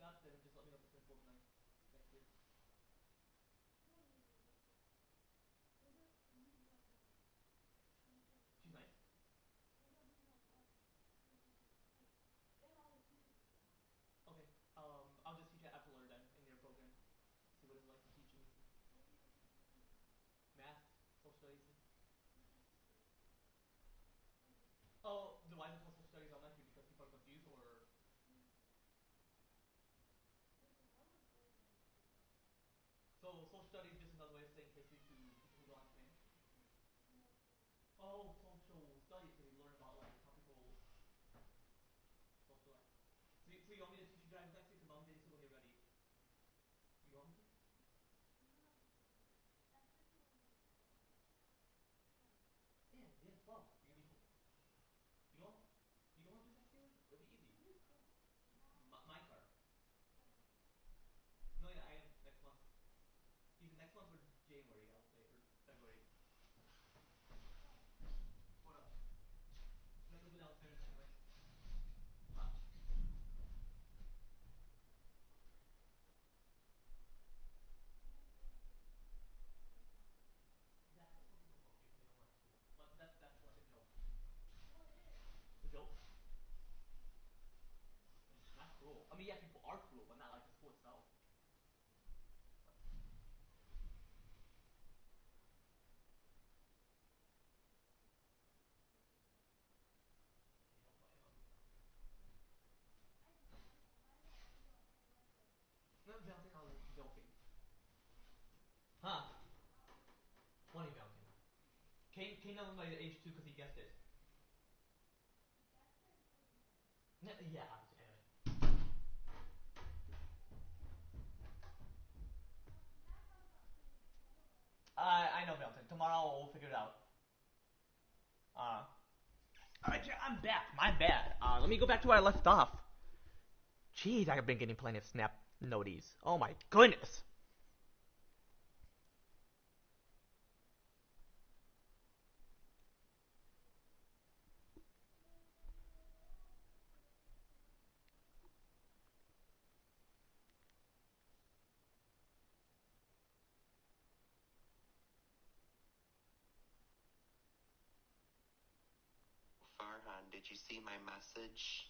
accept, then just let me know the principal tonight. Next year. No, no, no. They're gonna meet me up there. She's nice. They're gonna meet me up there. Like, and all the teachers and stuff. Okay. I'll just teach at Epler then in your program. See what it's like to teach in What do you teach in your program? math, social studies. Who's my sister? Oh, the why is it called social studies elementary? Because people are confused, or Listen, I was very confused. so social studies is just another way of saying history to people who don't understand. No, it's not. Oh, social studies because you learn about like how people socialize. So you want me to teach you driving next week? Because mom did it when you're ready. You want me to? No, because at first you want to do 12. Yeah, yeah, 12. You're gonna be. You don't. You don't want to do next year? It'll be easy. You could. My car. Oh. No, yeah, I am next month. Either next month or January, I'll say, or February. What? What up? I'm gonna go downstairs anyway. Huh? My friend said Fortnite. That's what some people call you because they don't like school. But that's like a joke. No, it is. It's a joke? It's not cruel. I mean, yeah, people are cruel, but not like the school itself. But, okay, don't fight. I'll be downstairs. I know. I like it. No, Valentine, I was joking. Huh? How old are you? What are you, Valentine? Kane knows my age too because he guessed it. You guessed it or you know? Yeah, obviously, anyway. Matt found out too. I know that. I know, Valentine. Tomorrow we'll figure it out. Alright, I'm back. My bad. Let me go back to where I left off. Jeez, I've been getting plenty of snap noties. Oh my goodness. Farhan, did you see my message?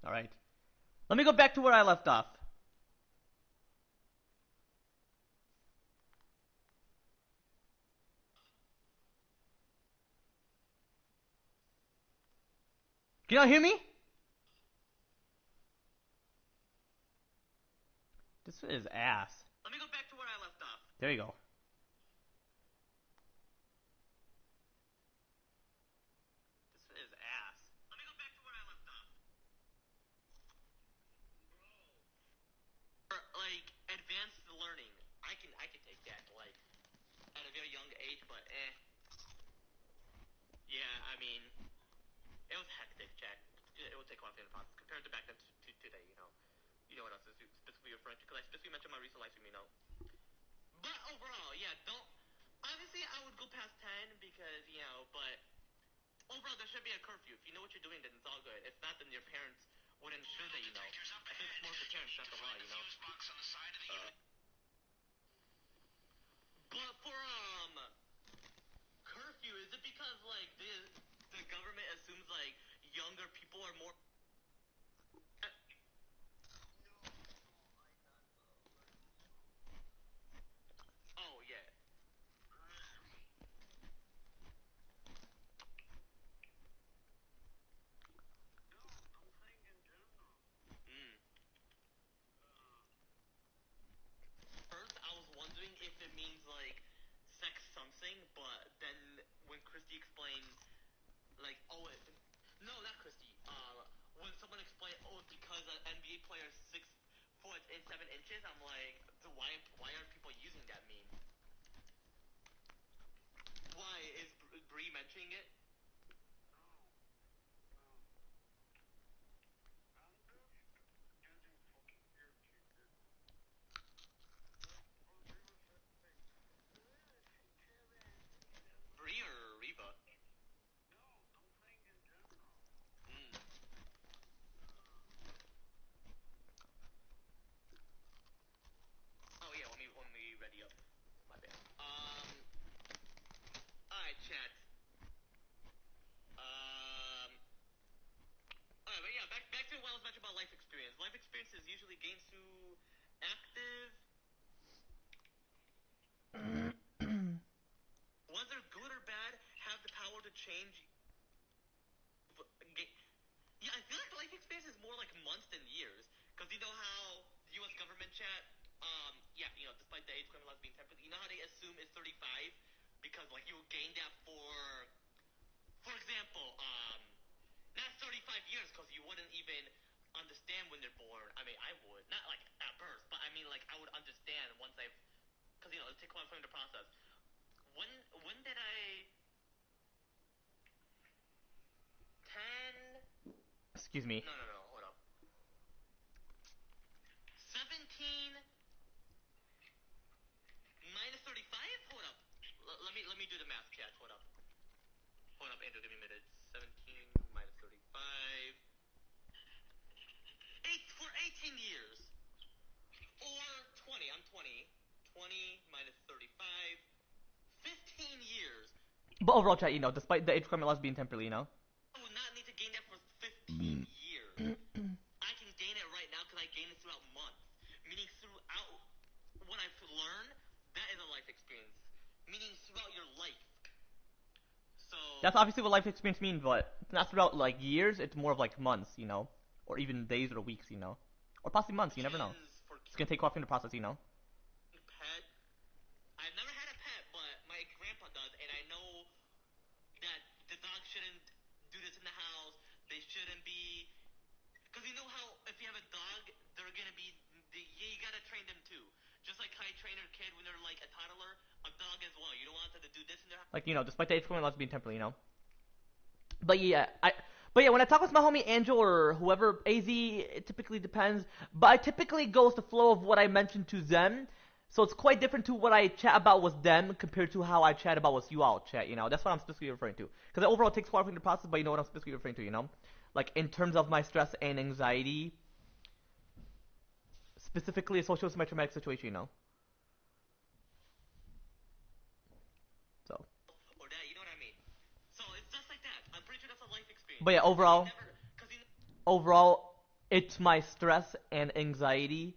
Alright. Let me go back to where I left off. Can y'all hear me? This is ass. Let me go back to where I left off. There you go. This is ass. Let me go back to where I left off. Bro. Like, advanced learning. I can take that, like, at a very young age, but Yeah, I mean, it was hectic, Jack. It would take a while to get the process compared to back then to today, you know. You know what else is specifically referring to? Because I specifically mentioned my recent live stream, you know. But overall, yeah, don't. Obviously, I would go past 10 because, you know, but overall, there should be a curfew. If you know what you're doing, then it's all good. If not, then your parents would ensure that you know. I think it's more of the parents, not the law, you know. But for curfew, is it because like the government assumes like younger people are more? Oh yeah. Mm. First, I was wondering if it means like sex something, but then when Christy explained why aren't people using that meme? Why is Bree mentioning it? Bree or Reba? Oh yeah, let me ready up. My bad. Alright, chat. Alright, but yeah, back to what I was mentioning about life experience. Life experience is usually gained through active. Whether good or bad, have the power to change. Yeah, I feel like life experience is more like months than years. Because you know how the U.S. government chat, yeah, you know, despite the age criminal being tempered, you know how they assume it's 35? Because, like, you gain that for example, not 35 years, because you wouldn't even understand when they're born. I mean, I would. Not, like, at birth, but I mean, like, I would understand once I've, because, you know, it takes a while for them to process. When did I... 10... Excuse me. No, hold up. 17 minus 35? Hold up. Let me do the math, chat. Hold up, Andrew, give me a minute. 17 minus 35. For 18 years. Or 20. I'm 20. 20 minus 35. 15 years. But overall, chat, you know, despite the age criminal being temporarily, you know. I would not need to gain that for 15 years. I can gain it right now because I gain it throughout months. Meaning throughout what I've learned, that is a life experience. Meaning throughout your life. So that's obviously what life experience means, but not throughout like years. It's more of like months, you know, or even days or weeks, you know, or possibly months. You never know. It's gonna take off in the process, you know. Pet. I've never had a pet, but my grandpa does, and I know that the dog shouldn't do this in the house. They shouldn't be, because you know how if you have a dog, they're gonna be. You gotta train them too. Just like how you train your kid when they're like a toddler, a dog as well. You don't want them to do this in their house. Like, you know, despite the age limit being temporary, you know. But yeah, when I talk with my homie Angel or whoever, AZ, it typically depends. But I typically goes the flow of what I mentioned to them. So it's quite different to what I chat about with them compared to how I chat about with you all chat, you know. That's what I'm specifically referring to. Because overall it takes quite a while to process, but you know what I'm specifically referring to, you know. Like, in terms of my stress and anxiety, specifically associated with my traumatic situation, you know. So. Or that, you know what I mean? So it's just like that. I'm pretty sure that's a life experience. But yeah, overall, it's my stress and anxiety,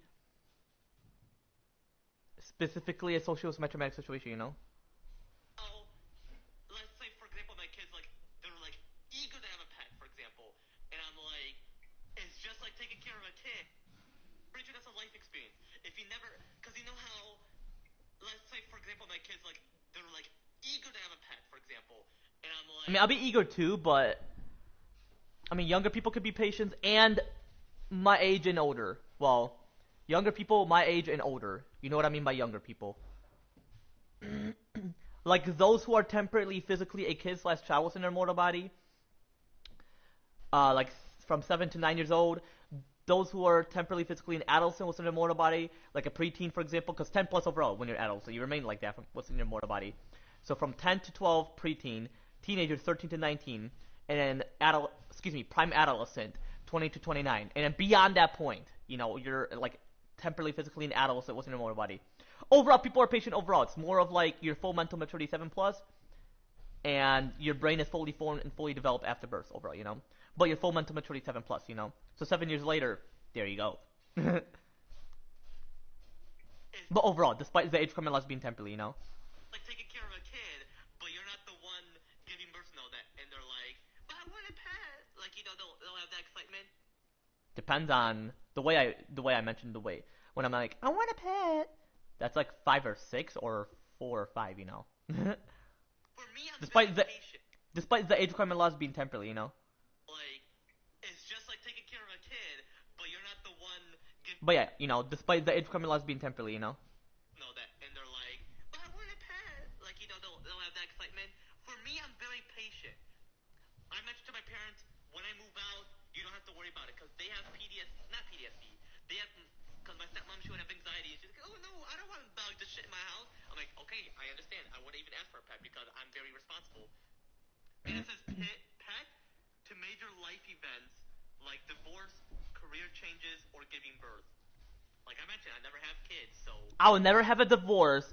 specifically associated with my traumatic situation, you know? Oh, let's say, for example, my kids, like, they're, like, eager to have a pet, for example. And I'm like, it's just like taking care of a kid. Pretty sure that's a life experience. If you never, because you know how, let's say, for example, my kids, like, they're, like, eager to have a pet, for example. And I'm like, I mean, I'll be eager too, but I mean, younger people could be patient, and my age and older. Well, younger people, my age and older. You know what I mean by younger people? Like those who are temporarily, physically a kid slash child within their mortal body. Like from 7 to 9 years old. Those who are temporarily, physically an adolescent within their mortal body, like a preteen, for example, because 10 plus overall when you're adult, so you remain like that from what's in your mortal body. So from 10 to 12, preteen, teenagers 13 to 19, and then prime adolescent 20 to 29, and then beyond that point, you know, you're like temporarily, physically an adolescent within your mortal body. Overall, people are patient. Overall, it's more of like your full mental maturity 7 plus, and your brain is fully formed and fully developed after birth. Overall, you know, but your full mental maturity 7 plus, you know. So 7 years later, there you go. But overall, despite the age criminal being temporarily, you know. Like taking care of a kid, but you're not the one giving birth and all that, and they're like, but I want a pet. Like, you know, they'll have that excitement. Depends on the way I mentioned the way. When I'm like, I want a pet, that's like 5 or 6 or 4 or 5, you know. For me, I'm despite the age criminal laws being temporary, you know. Like, it's just like taking care of a kid, but you're not the one. But yeah, you know, despite the age criminal laws being temporary, you know. mentioned, I never have kids, so. I will never have a divorce,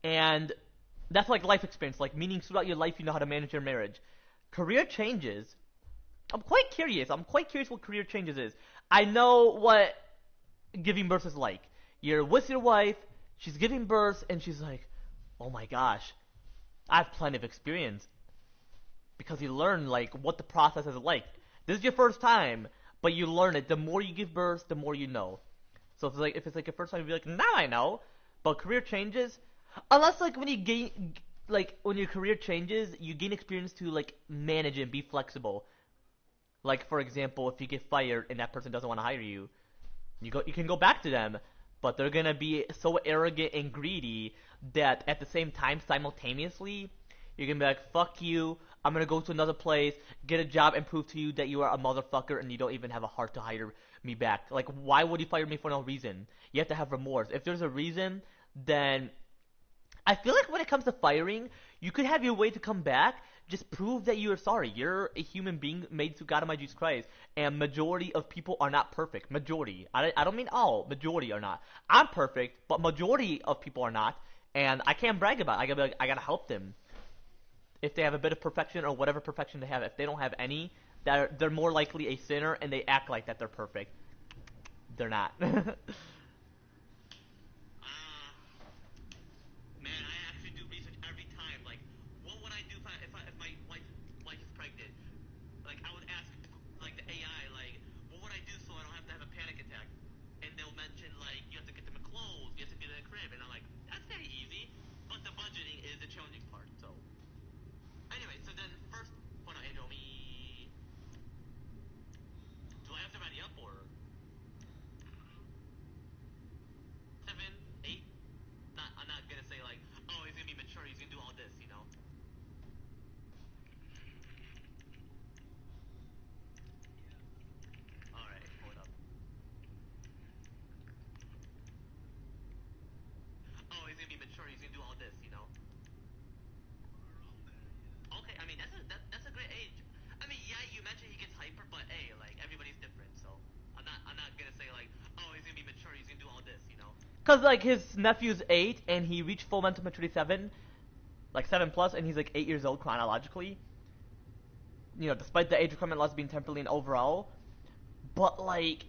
and that's like life experience, like meaning throughout your life you know how to manage your marriage. Career changes. I'm quite curious. I'm quite curious what career changes is. I know what giving birth is like. You're with your wife, she's giving birth, and she's like, oh my gosh, I have plenty of experience. Because you learn like what the process is like. This is your first time, but you learn it. The more you give birth, the more you know. So if it's like your first time, you'll be like, now I know. But career changes, unless like when you gain, like when your career changes, you gain experience to like manage and be flexible. Like for example, if you get fired and that person doesn't want to hire you, you can go back to them, but they're gonna be so arrogant and greedy that at the same time, simultaneously, you're gonna be like, fuck you, I'm gonna go to another place, get a job, and prove to you that you are a motherfucker and you don't even have a heart to hire me back. Like, why would you fire me for no reason? You have to have remorse. If there's a reason, then I feel like when it comes to firing, you could have your way to come back. Just prove that you are sorry. You're a human being made through God Almighty Jesus Christ, and majority of people are not perfect. Majority. I don't mean all. Majority are not. I'm perfect, but majority of people are not, and I can't brag about it. I gotta be like, I gotta help them. If they have a bit of perfection or whatever perfection they have, if they don't have any, they're more likely a sinner, and they act like that they're perfect. They're not. Man, I actually do research every time. Like, what would I do if my wife is pregnant? Like, I would ask like the AI, like, what would I do so I don't have to have a panic attack? And they'll mention like you have to get them a clothes, you have to get them a crib, and I'm like, that's very easy. But the budgeting is the challenging part. So, anyway, so then first, hold on, Angel, do I have to ready up or 7, 8? I'm not gonna say like, oh, he's gonna be mature, he's gonna do all this, you know. All right, hold up. Oh, he's gonna be mature, he's gonna do all this, you know. Okay, I mean that's a great age. I mean, yeah, you mentioned he gets hyper, but hey, like everybody's different, so I'm not gonna say like, oh, he's gonna be mature, he's gonna do all this, you know. Cause like his nephew's 8 and he reached full mental maturity 7, like 7 plus, and he's like 8 years old chronologically. You know, despite the age requirement laws being temporally and overall, but like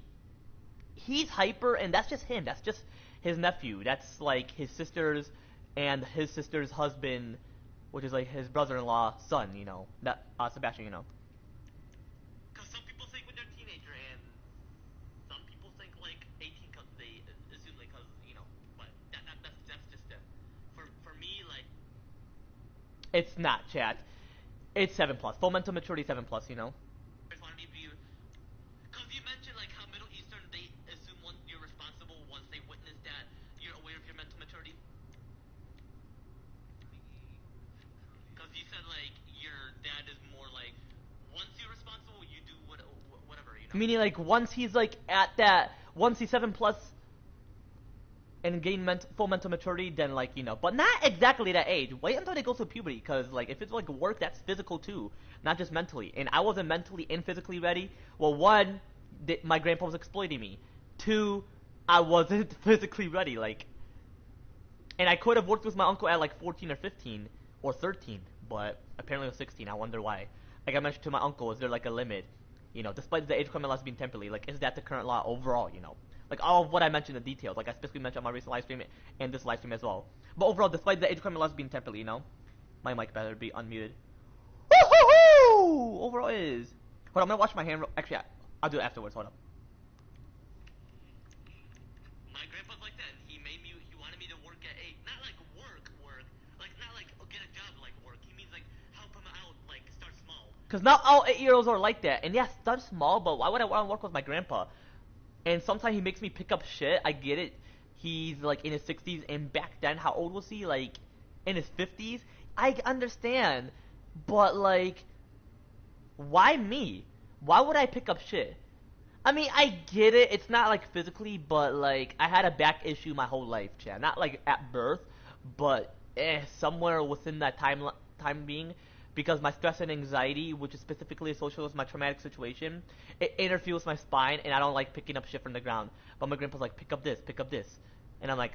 he's hyper, and that's just him. That's just his nephew. That's like his sister's and his sister's husband, which is like his brother-in-law son. You know, that Sebastian. You know. Because some people think when they're a teenager, and some people think like 18 because they assume like because you know, but that's just them. For me, like It's not, chat. It's 7 plus. Full mental maturity 7 plus. You know. I just want to be because you mentioned like how Middle Eastern they assume once you're responsible once they witness that you're aware of your mental maturity. Because you said like your dad is more like once you're responsible you do whatever you know. Meaning like once he's like at that, once he's 7 plus and gain full mental maturity, then like, you know, but not exactly that age. Wait until they go through puberty, because like if it's like work, that's physical too, not just mentally. And I wasn't mentally and physically ready. Well, one, my grandpa was exploiting me. Two, I wasn't physically ready. Like, and I could have worked with my uncle at like 14 or 15 or 13, but apparently it was 16. I wonder why. Like I mentioned to my uncle, is there like a limit? You know, despite the age requirement laws being temporally, like is that the current law overall? You know, like all of what I mentioned in details, like I specifically mentioned on my recent live stream and this live stream as well. But overall, despite the age requirement laws being temporally, you know, my mic better be unmuted. Woo-hoo-hoo! Overall is. Hold on, I'm gonna wash my hand. Actually, I'll do it afterwards. Hold up. My grandpa's like that. He wanted me to work at 8. Not like work. Like not like get a job like work. He means like help him out, like start small. Cause not all 8-year-olds are like that. And yeah, start small, but why would I want to work with my grandpa? And sometimes he makes me pick up shit. I get it. He's like in his 60s, and back then, how old was he? Like in his 50s. I understand, but like, why me? Why would I pick up shit? I mean, I get it. It's not like physically, but like I had a back issue my whole life, Chad. Not like at birth, but somewhere within that time being. because my stress and anxiety, which is specifically associated with my traumatic situation, it interferes with my spine, and I don't like picking up shit from the ground. But my grandpa's like, pick up this, and I'm like,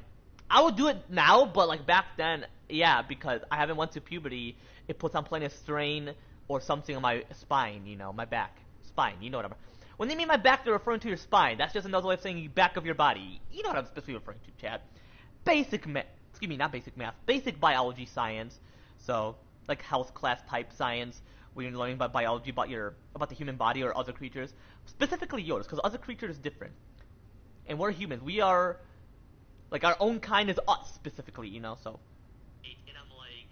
I would do it now, but like back then, yeah, because I haven't went to puberty, it puts on plenty of strain or something on my spine, you know, my back, spine, you know what I'm. When they mean my back, they're referring to your spine. That's just another way of saying back of your body. You know what I'm specifically referring to, Chad. Basic math, excuse me, not basic math, basic biology science. So, like health class type science, where you're learning about biology, about the human body or other creatures. Specifically yours, because other creatures is different. And we're humans. We are, like, our own kind is us, specifically, you know, so. And I'm like,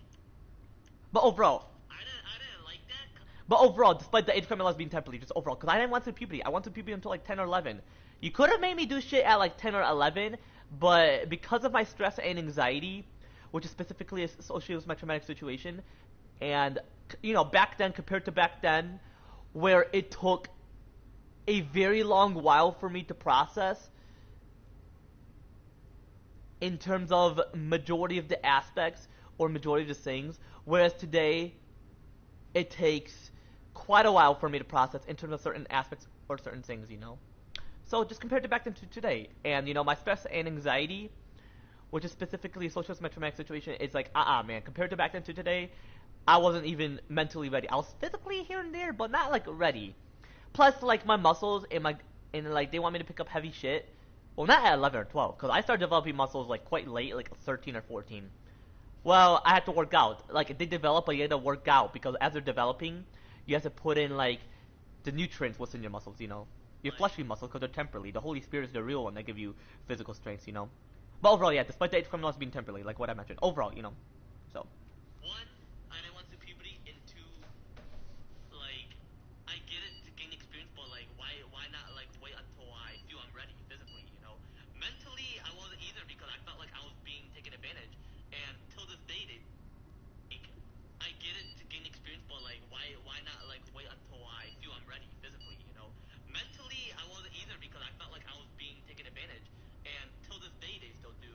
But overall, I didn't like that. But overall, despite the age criminal laws being temporarily, just overall, because I didn't want to puberty. I went to puberty until like 10 or 11. You could have made me do shit at like 10 or 11, but because of my stress and anxiety, which is specifically associated with my traumatic situation, and, you know, back then compared to back then, where it took a very long while for me to process in terms of majority of the aspects or majority of the things, whereas today it takes quite a while for me to process in terms of certain aspects or certain things, you know. So just compared to back then to today, and you know, my stress and anxiety, which is specifically associated with my traumatic situation, is like, man, compared to back then to today, I wasn't even mentally ready. I was physically here and there, but not like ready. Plus, like my muscles and like they want me to pick up heavy shit. Well, not at 11 or 12, because I started developing muscles like quite late, like 13 or 14. Well, I had to work out. Like, they develop, but you had to work out, because as they're developing, you have to put in, like, the nutrients within your muscles, you know? Your fleshly muscles, because they're temporary. The Holy Spirit is the real one that give you physical strength, you know? But overall, yeah, despite the age criminals being temporary, like what I mentioned. Overall, you know? So. One, I didn't want to puberty, and two, like, I get it to gain experience, but like, why not like wait until I feel I'm ready physically, you know? Mentally, I wasn't either because I felt like I was being taken advantage, and till this day, like, I get it to gain experience, but like, why not like wait until I feel I'm ready physically, you know? Mentally, I wasn't either because I felt like I was being taken advantage, and till this day, they still do.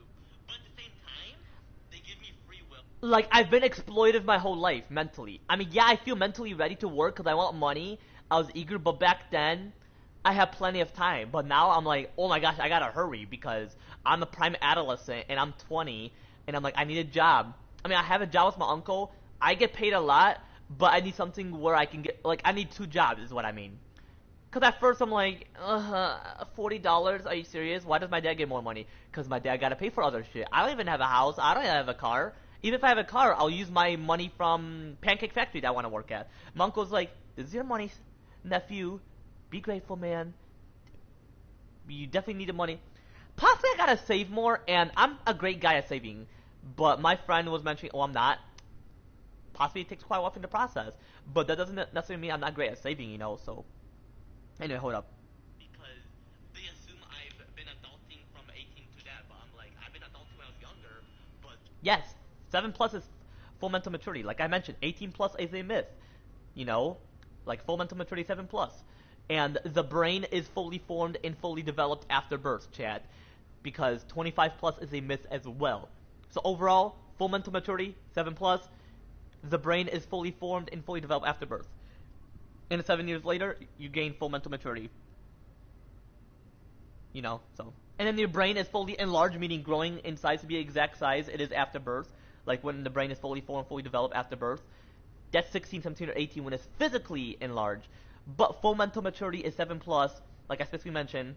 But at the same time, they give me free will. Like, I've been exploited my whole life, mentally. I mean, yeah, I feel mentally ready to work because I want money. I was eager, but back then, I had plenty of time. But now I'm like, oh my gosh, I gotta hurry because I'm a prime adolescent and I'm 20, and I'm like, I need a job. I mean, I have a job with my uncle. I get paid a lot, but I need something where I can get, like, I need 2 jobs is what I mean. Because at first I'm like, $40? Are you serious? Why does my dad get more money? Because my dad gotta pay for other shit. I don't even have a house. I don't even have a car. Even if I have a car, I'll use my money from Pancake Factory that I want to work at. My uncle's like, this is your money, nephew. Be grateful, man. You definitely need the money. Possibly I gotta save more, and I'm a great guy at saving. But my friend was mentioning, oh, I'm not. Possibly it takes quite a while in the process. But that doesn't necessarily mean I'm not great at saving, you know, so. Anyway, hold up. Because they assume I've been adulting from 18 to that, but I'm like, I've been adulting when I was younger, but Yes, 7 plus is full mental maturity. Like I mentioned, 18 plus is a myth. You know, like full mental maturity 7 plus. And the brain is fully formed and fully developed after birth, Chad. Because 25 plus is a myth as well. So overall, full mental maturity, 7 plus, the brain is fully formed and fully developed after birth. And 7 years later, you gain full mental maturity. You know, so. And then your brain is fully enlarged, meaning growing in size to be the exact size it is after birth. Like when the brain is fully formed, fully developed after birth. That's 16, 17, or 18 when it's physically enlarged. But full mental maturity is 7 plus, like I specifically mentioned.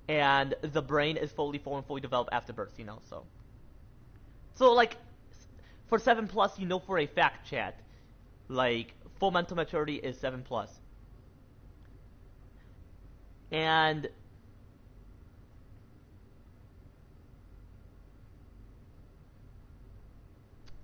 And the brain is fully formed, fully developed after birth, you know, so. So, like, for 7 plus, you know for a fact, chat. Like, full mental maturity is 7 plus. And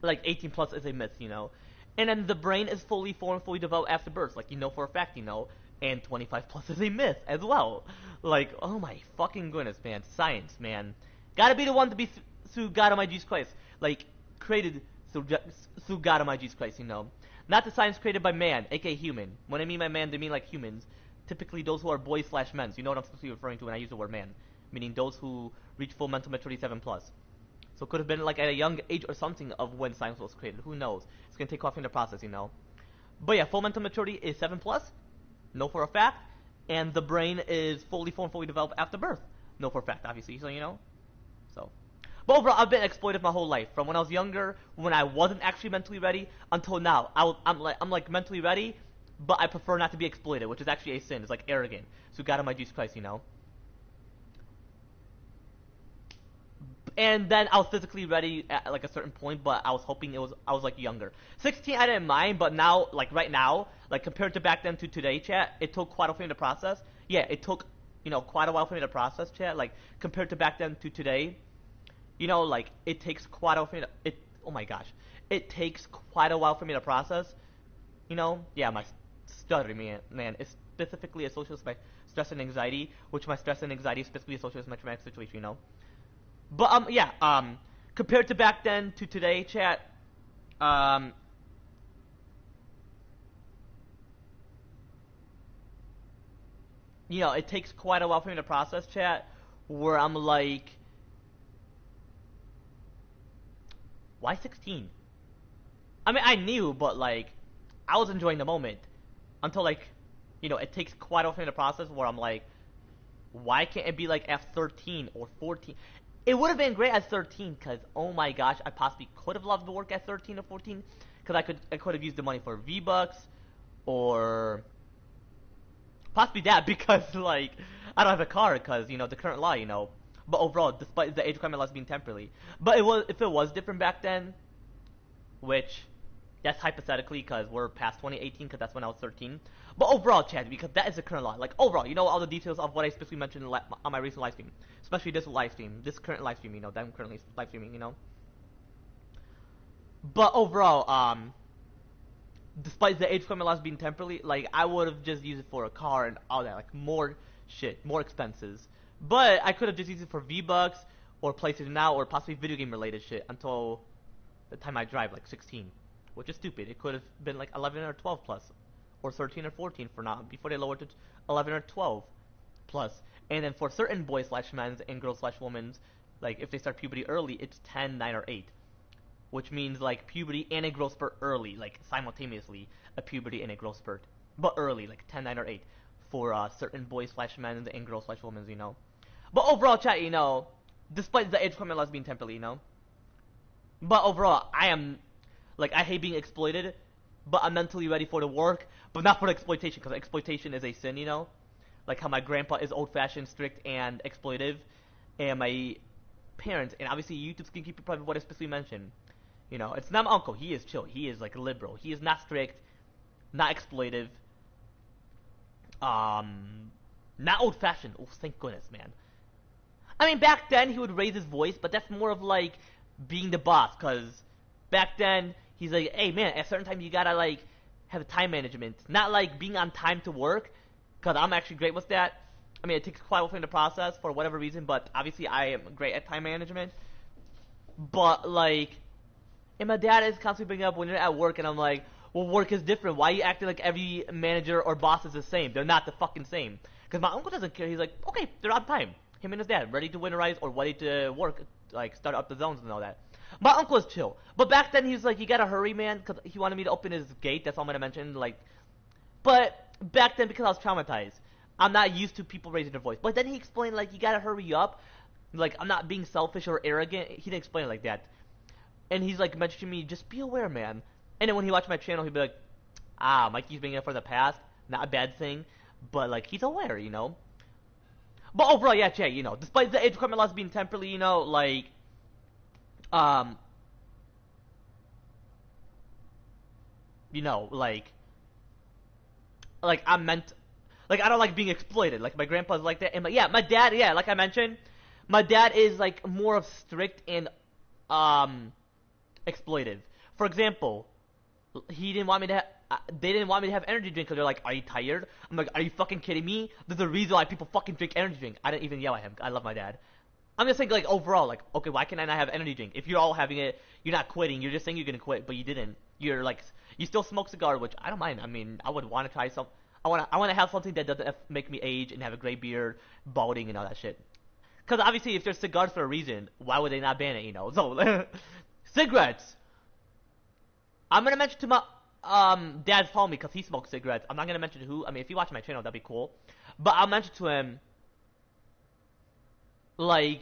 like 18 plus is a myth, you know. And then the brain is fully formed, fully developed after birth, like you know for a fact, you know. And 25 plus is a myth as well. Like, oh my fucking goodness, man. Science, man. Gotta be the one to be through God of my Jesus Christ. Like, created through God of my Jesus Christ, you know. Not the science created by man, a.k.a. human. When I mean by man, they mean like humans. Typically those who are boys slash men. You know what I'm specifically referring to when I use the word man. Meaning those who reach full mental maturity 7 plus. So it could have been like at a young age or something of when science was created. Who knows? It's gonna take off in the process, you know. But yeah, full mental maturity is 7 plus. No for a fact. And the brain is fully formed, fully developed after birth. No for a fact, obviously. So, you know. So. But overall, I've been exploited my whole life. From when I was younger, when I wasn't actually mentally ready, until now. I'm like mentally ready, but I prefer not to be exploited, which is actually a sin. It's like arrogant. So God of my Jesus Christ, you know. And then I was physically ready at like a certain point, but I was hoping I was like younger. 16 I didn't mind, but now like right now, like compared to back then to today, chat, it took quite a while for me to process. Yeah, it took quite a while for me to process, chat. Like compared to back then to today, like it takes quite a while for me to oh my gosh, it takes quite a while for me to process. Yeah, my stuttering, man, is specifically associated with my stress and anxiety, which my stress and anxiety is specifically associated with my traumatic situation. But yeah, compared to back then to today, chat, um, it takes quite a while for me to process, chat, where I'm like, why 16? I mean, I knew, but like, I was enjoying the moment until like, it takes quite a while for me to process where I'm like, why can't it be like at 13 or 14? It would have been great at 13 because, oh my gosh, I possibly could have loved to work at 13 or 14 because I could have used the money for V-Bucks or possibly that because, like, I don't have a car because, the current law. But overall, despite the age requirement laws being temporary. But if it was different back then, which that's hypothetically because we're past 2018 because that's when I was 13. But overall, Chad, because that is the current law. Like, overall, all the details of what I specifically mentioned on my recent live stream. Especially this live stream, this current live stream, that I'm currently live streaming, But overall, despite the age requirement laws being temporary, like, I would have just used it for a car and all that, like, more shit, more expenses. But I could have just used it for V-Bucks or PlayStation Now or possibly video game related shit until the time I drive, like 16. Which is stupid. It could have been like 11 or 12 plus. Or 13 or 14 for now, before they lowered to 11 or 12 plus. And then for certain boys/men's and girls/women's, like if they start puberty early, it's 10, 9, or 8. Which means like puberty and a growth spurt early, like simultaneously, a puberty and a growth spurt. But early, like 10, 9, or 8. For certain boys/men's and girls/women's, But overall, chat, despite the age requirement laws being temporary, But overall, I hate being exploited, but I'm mentally ready for the work, but not for the exploitation, because exploitation is a sin, Like how my grandpa is old-fashioned, strict, and exploitive, and my parents, and obviously YouTube Skinkeeper probably what I specifically mentioned. It's not my uncle. He is chill. He is, like, liberal. He is not strict, not exploitive, not old-fashioned. Oh, thank goodness, man. I mean, back then, he would raise his voice, but that's more of, like, being the boss, because back then, he's like, hey, man, at a certain time, you gotta, like, have time management. Not, like, being on time to work, because I'm actually great with that. I mean, it takes quite a while for me to process, for whatever reason, but obviously, I am great at time management. But, like, and my dad is constantly bringing up when you're at work, and I'm like, well, work is different. Why are you acting like every manager or boss is the same? They're not the fucking same. Because my uncle doesn't care. He's like, okay, they're on time. Him and his dad, ready to winterize or ready to work, like, start up the zones and all that. My uncle is chill. But back then, he was like, you gotta hurry, man, because he wanted me to open his gate. That's all I'm gonna mention. Like, but back then, because I was traumatized, I'm not used to people raising their voice. But then he explained, like, you gotta hurry up. Like, I'm not being selfish or arrogant. He didn't explain it like that. And he's, like, mentioning me, just be aware, man. And then when he watched my channel, he'd be like, Mikey's bringing it for the past. Not a bad thing. But, like, he's aware, But overall, yeah, Jay, despite the age requirement laws being temporary, like, like I'm meant, like I don't like being exploited. Like my grandpa's like that, and my dad, yeah, like I mentioned, my dad is like more of strict and exploitive. For example, he didn't want me to. They didn't want me to have energy drink because they're like, "Are you tired?" I'm like, "Are you fucking kidding me?" There's a reason why people fucking drink energy drink. I didn't even yell at him. I love my dad. I'm just saying, like, overall, like, okay, why can I not have energy drink? If you're all having it, you're not quitting. You're just saying you're gonna quit, but you didn't. You're like, you still smoke cigar, which I don't mind. I mean, I would want to try some. I want to have something that doesn't make me age and have a gray beard, balding, and all that shit. Because obviously, if there's cigars for a reason, why would they not ban it? So, cigarettes. I'm gonna mention to my Dad's following me because he smokes cigarettes. I'm not gonna mention who. I mean, if you watch my channel, that'd be cool. But I'll mention to him, like,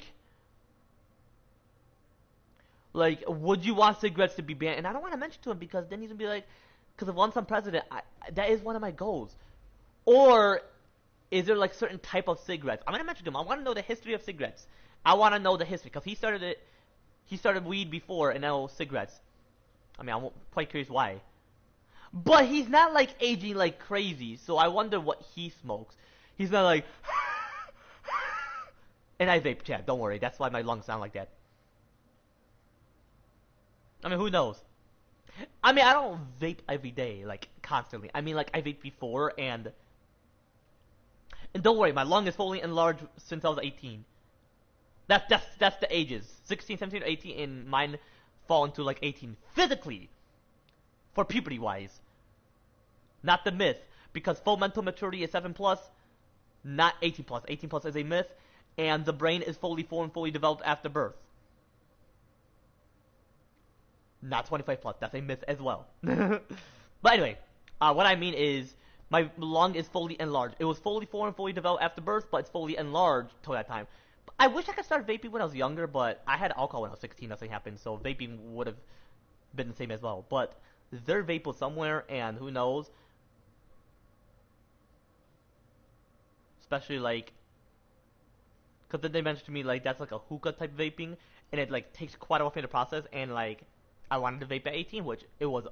would you want cigarettes to be banned? And I don't want to mention to him because then he's gonna be like, because once I'm president, that is one of my goals. Or is there like certain type of cigarettes? I'm gonna mention to him. I want to know the history of cigarettes. I want to know the history because he started it. He started weed before and now cigarettes. I mean, I'm quite curious why. But he's not like aging like crazy, so I wonder what he smokes. He's not like, and I vape, chat. Don't worry, that's why my lungs sound like that. I mean, who knows? I mean, I don't vape every day, like constantly. I mean, like I vaped before, and don't worry, my lung is fully enlarged since I was 18. That's the ages, 16, 17, 18, and mine fall into like 18 physically, for puberty wise. Not the myth, because full mental maturity is 7 plus, not 18 plus. 18 plus is a myth, and the brain is fully formed, fully developed after birth. Not 25 plus. That's a myth as well. But anyway, what I mean is my lung is fully enlarged. It was fully formed, fully developed after birth, but it's fully enlarged till that time. I wish I could start vaping when I was younger, but I had alcohol when I was 16. Nothing happened, so vaping would have been the same as well. But their vape was somewhere, and who knows? Especially like, because then they mentioned to me like that's like a hookah type vaping, and it like takes quite a while for me to process, and like I wanted to vape at 18, which it was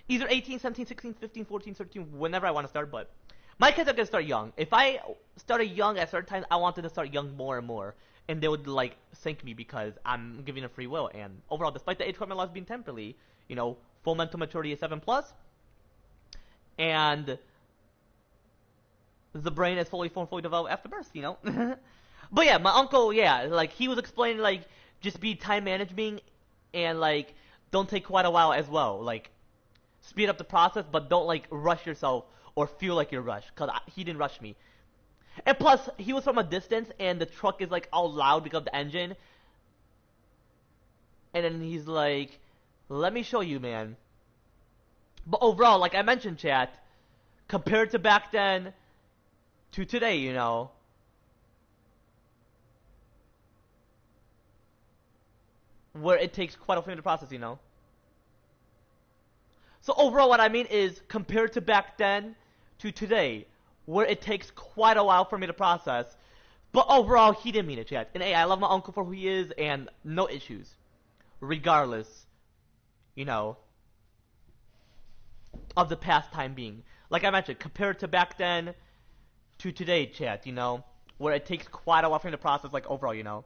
either 18, 17, 16, 15, 14, 13, whenever I want to start. But my kids are gonna start young. If I started young at certain times, I wanted to start young more and more, and they would like sink me because I'm giving them free will. And overall, despite the age requirement laws being temporarily, you know, full mental maturity is 7 plus, and the brain is fully formed, fully developed after birth, you know? But yeah, my uncle, yeah, like, he was explaining, like, just be time managing, and, like, don't take quite a while as well. Like, speed up the process, but don't, like, rush yourself or feel like you're rushed, because he didn't rush me. And plus, he was from a distance, and the truck is, like, all loud because of the engine. And then he's like, let me show you, man. But overall, like I mentioned, chat, compared to back then to today, you know, where it takes quite a few to process, you know. So overall, what I mean is, compared to back then to today, where it takes quite a while for me to process, but overall, he didn't mean it, chat. And hey, I love my uncle for who he is, and no issues, regardless, you know, of the past time being. Like I mentioned, compared to back then to today, chat, you know, where it takes quite a while for me to process, like, overall, you know.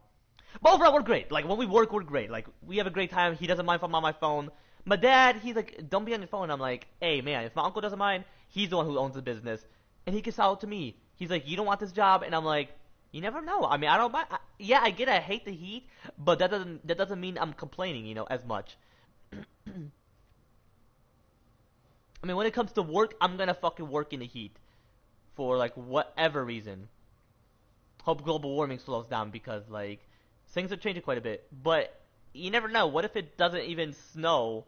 But overall, we're great. Like, when we work, we're great. Like, we have a great time. He doesn't mind if I'm on my phone. My dad, he's like, don't be on your phone. I'm like, hey, man, if my uncle doesn't mind, he's the one who owns the business. And he can sell it to me. He's like, you don't want this job? And I'm like, you never know. I mean, I don't mind. Yeah, I get it. I hate the heat. But that doesn't mean I'm complaining, you know, as much. I mean, when it comes to work, I'm gonna fucking work in the heat. For, like, whatever reason. Hope global warming slows down because, like, things are changing quite a bit. But you never know. What if it doesn't even snow?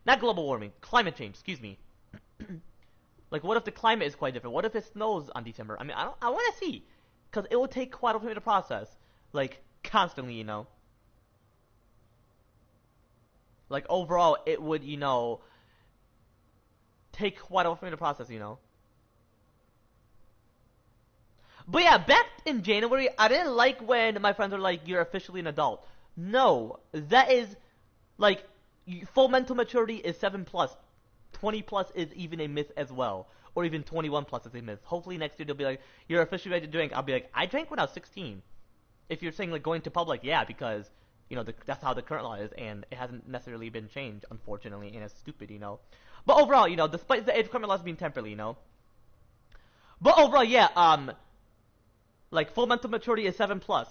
Not global warming. Climate change. Excuse me. Like, what if the climate is quite different? What if it snows on December? I mean, I want to see. Because it will take quite a bit to process. Like, constantly, you know. Like, overall, it would, you know, take quite a while for me to process, you know. But yeah, back in January, I didn't like when my friends were like, you're officially an adult. No, that is, like, full mental maturity is 7 plus. 20 plus is even a myth as well. Or even 21 plus is a myth. Hopefully next year they'll be like, you're officially ready to drink. I'll be like, I drank when I was 16. If you're saying, like, going to public, yeah, because, you know, that's how the current law is, and it hasn't necessarily been changed, unfortunately, and it's stupid, you know. But overall, you know, despite the age requirement laws being temporary, you know. But overall, yeah, like, full mental maturity is 7 plus,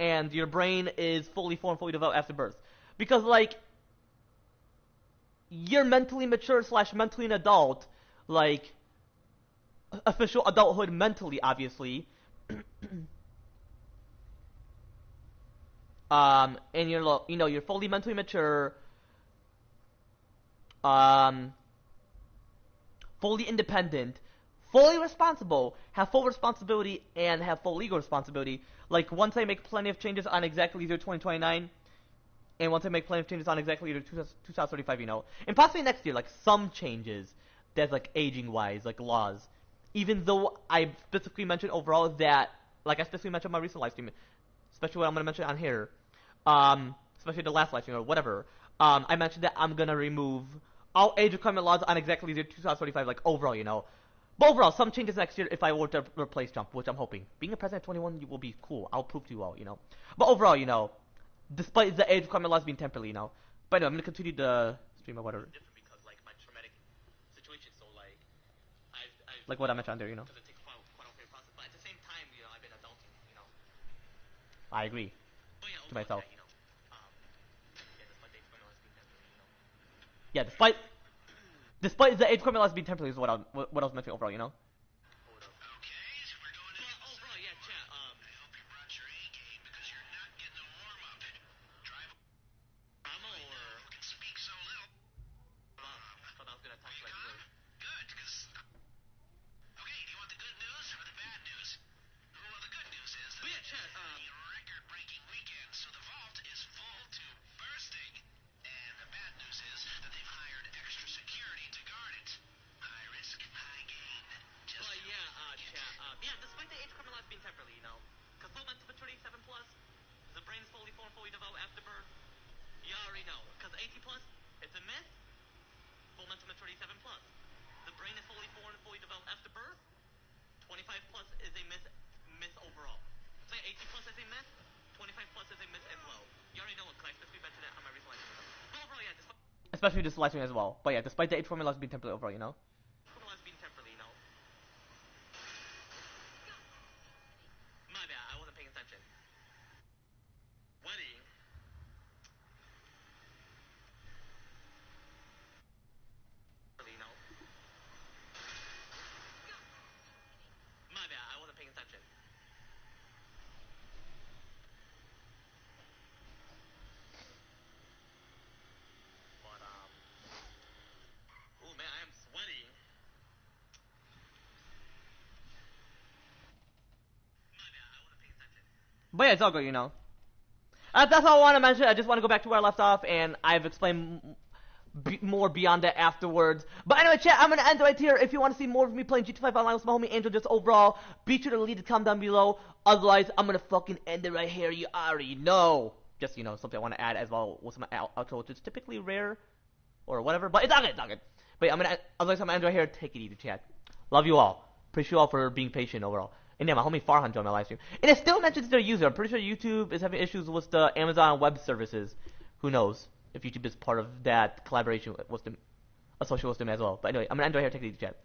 and your brain is fully formed, fully developed after birth. Because, like, you're mentally mature / mentally an adult, like, official adulthood mentally, obviously. And you're, you know, you're fully mentally mature, um, fully independent, fully responsible, have full responsibility, and have full legal responsibility. Like, once I make plenty of changes on exactly year 2029, and once I make plenty of changes on exactly year 2035, you know, and possibly next year, like, some changes that's, like, aging-wise, like, laws. Even though I specifically mentioned overall that, like, I specifically mentioned in my recent live stream, especially what I'm going to mention on here, especially the last live stream or whatever, I mentioned that I'm going to remove all age requirement laws on exactly year 2035, like, overall, you know. But overall, some changes next year if I were to replace Trump, which I'm hoping. Being a president at 21 will be cool. I'll prove to you all, you know. But overall, you know, despite the age requirement laws being temporarily, you know. But anyway, I'm going to continue the stream or whatever. Different because like my traumatic situation, so like I've Like what I mentioned on there, you know. because it takes quite a fair process, but at the same time, you know, I've been adulting, you know. I agree. But yeah, To myself. yeah, you know, yeah, despite the age criminal being temporary, you know. Yeah, despite the age requirement laws being temporary is what I was mentioning overall, you know. Hold up. Okay, so we're going to Well, overall, yeah, chat. I hope you brought your A game because you're not getting a warm up. Drive Drama or who can speak so little. thought I was gonna talk like Calm? this. Good, because okay, do you want the good news or the bad news? Well, the good news is that But yeah, chat. a record-breaking weekend, so the vault is full to bursting. And the bad news is that they've hired extra security to guard it. High risk, high gain. Just But yeah, chat. Yeah, despite the age criminal being temporarily, you know, because full mental maturity 7 plus, the brain is fully formed, fully developed after birth. You already know, because 18 plus, it's a myth. Full mental maturity 7 plus. The brain is fully formed, fully developed after birth. 25 plus is a myth overall. So yeah, 18 plus is a myth. 25 plus is a myth as well. You already know it, because I specifically mentioned it on my recent live stream. But overall, yeah, despite Especially this live stream as well. But yeah, despite the age requirement laws being temporary overall, you know. criminal being temporarily, you know. My bad, I wasn't paying attention. Wedding. You know. My bad, I wasn't paying attention. But oh man, I am sweating. My bad, I wasn't paying attention. But yeah, it's all good, you know. That's all I want to mention. I just want to go back to where I left off, and I've explained more beyond that afterwards. But anyway, chat, I'm going to end right here. If you want to see more of me playing GTA 5 Online with my homie Angel, just overall, be sure to leave a comment down below. Otherwise, I'm going to fucking end it right here. You already know. Just, you know, something I want to add as well with my outro, which is typically rare or whatever. But it's all good, it's all good. But yeah, otherwise, I'm going to end right here. Take it easy, chat. Love you all. Appreciate you all for being patient overall. And yeah, my homie Farhan joined my live stream. And it still mentions their user. I'm pretty sure YouTube is having issues with the Amazon Web Services. Who knows if YouTube is part of that collaboration with them, associated with them as well. But anyway, I'm going to end right here. Take it easy, chat.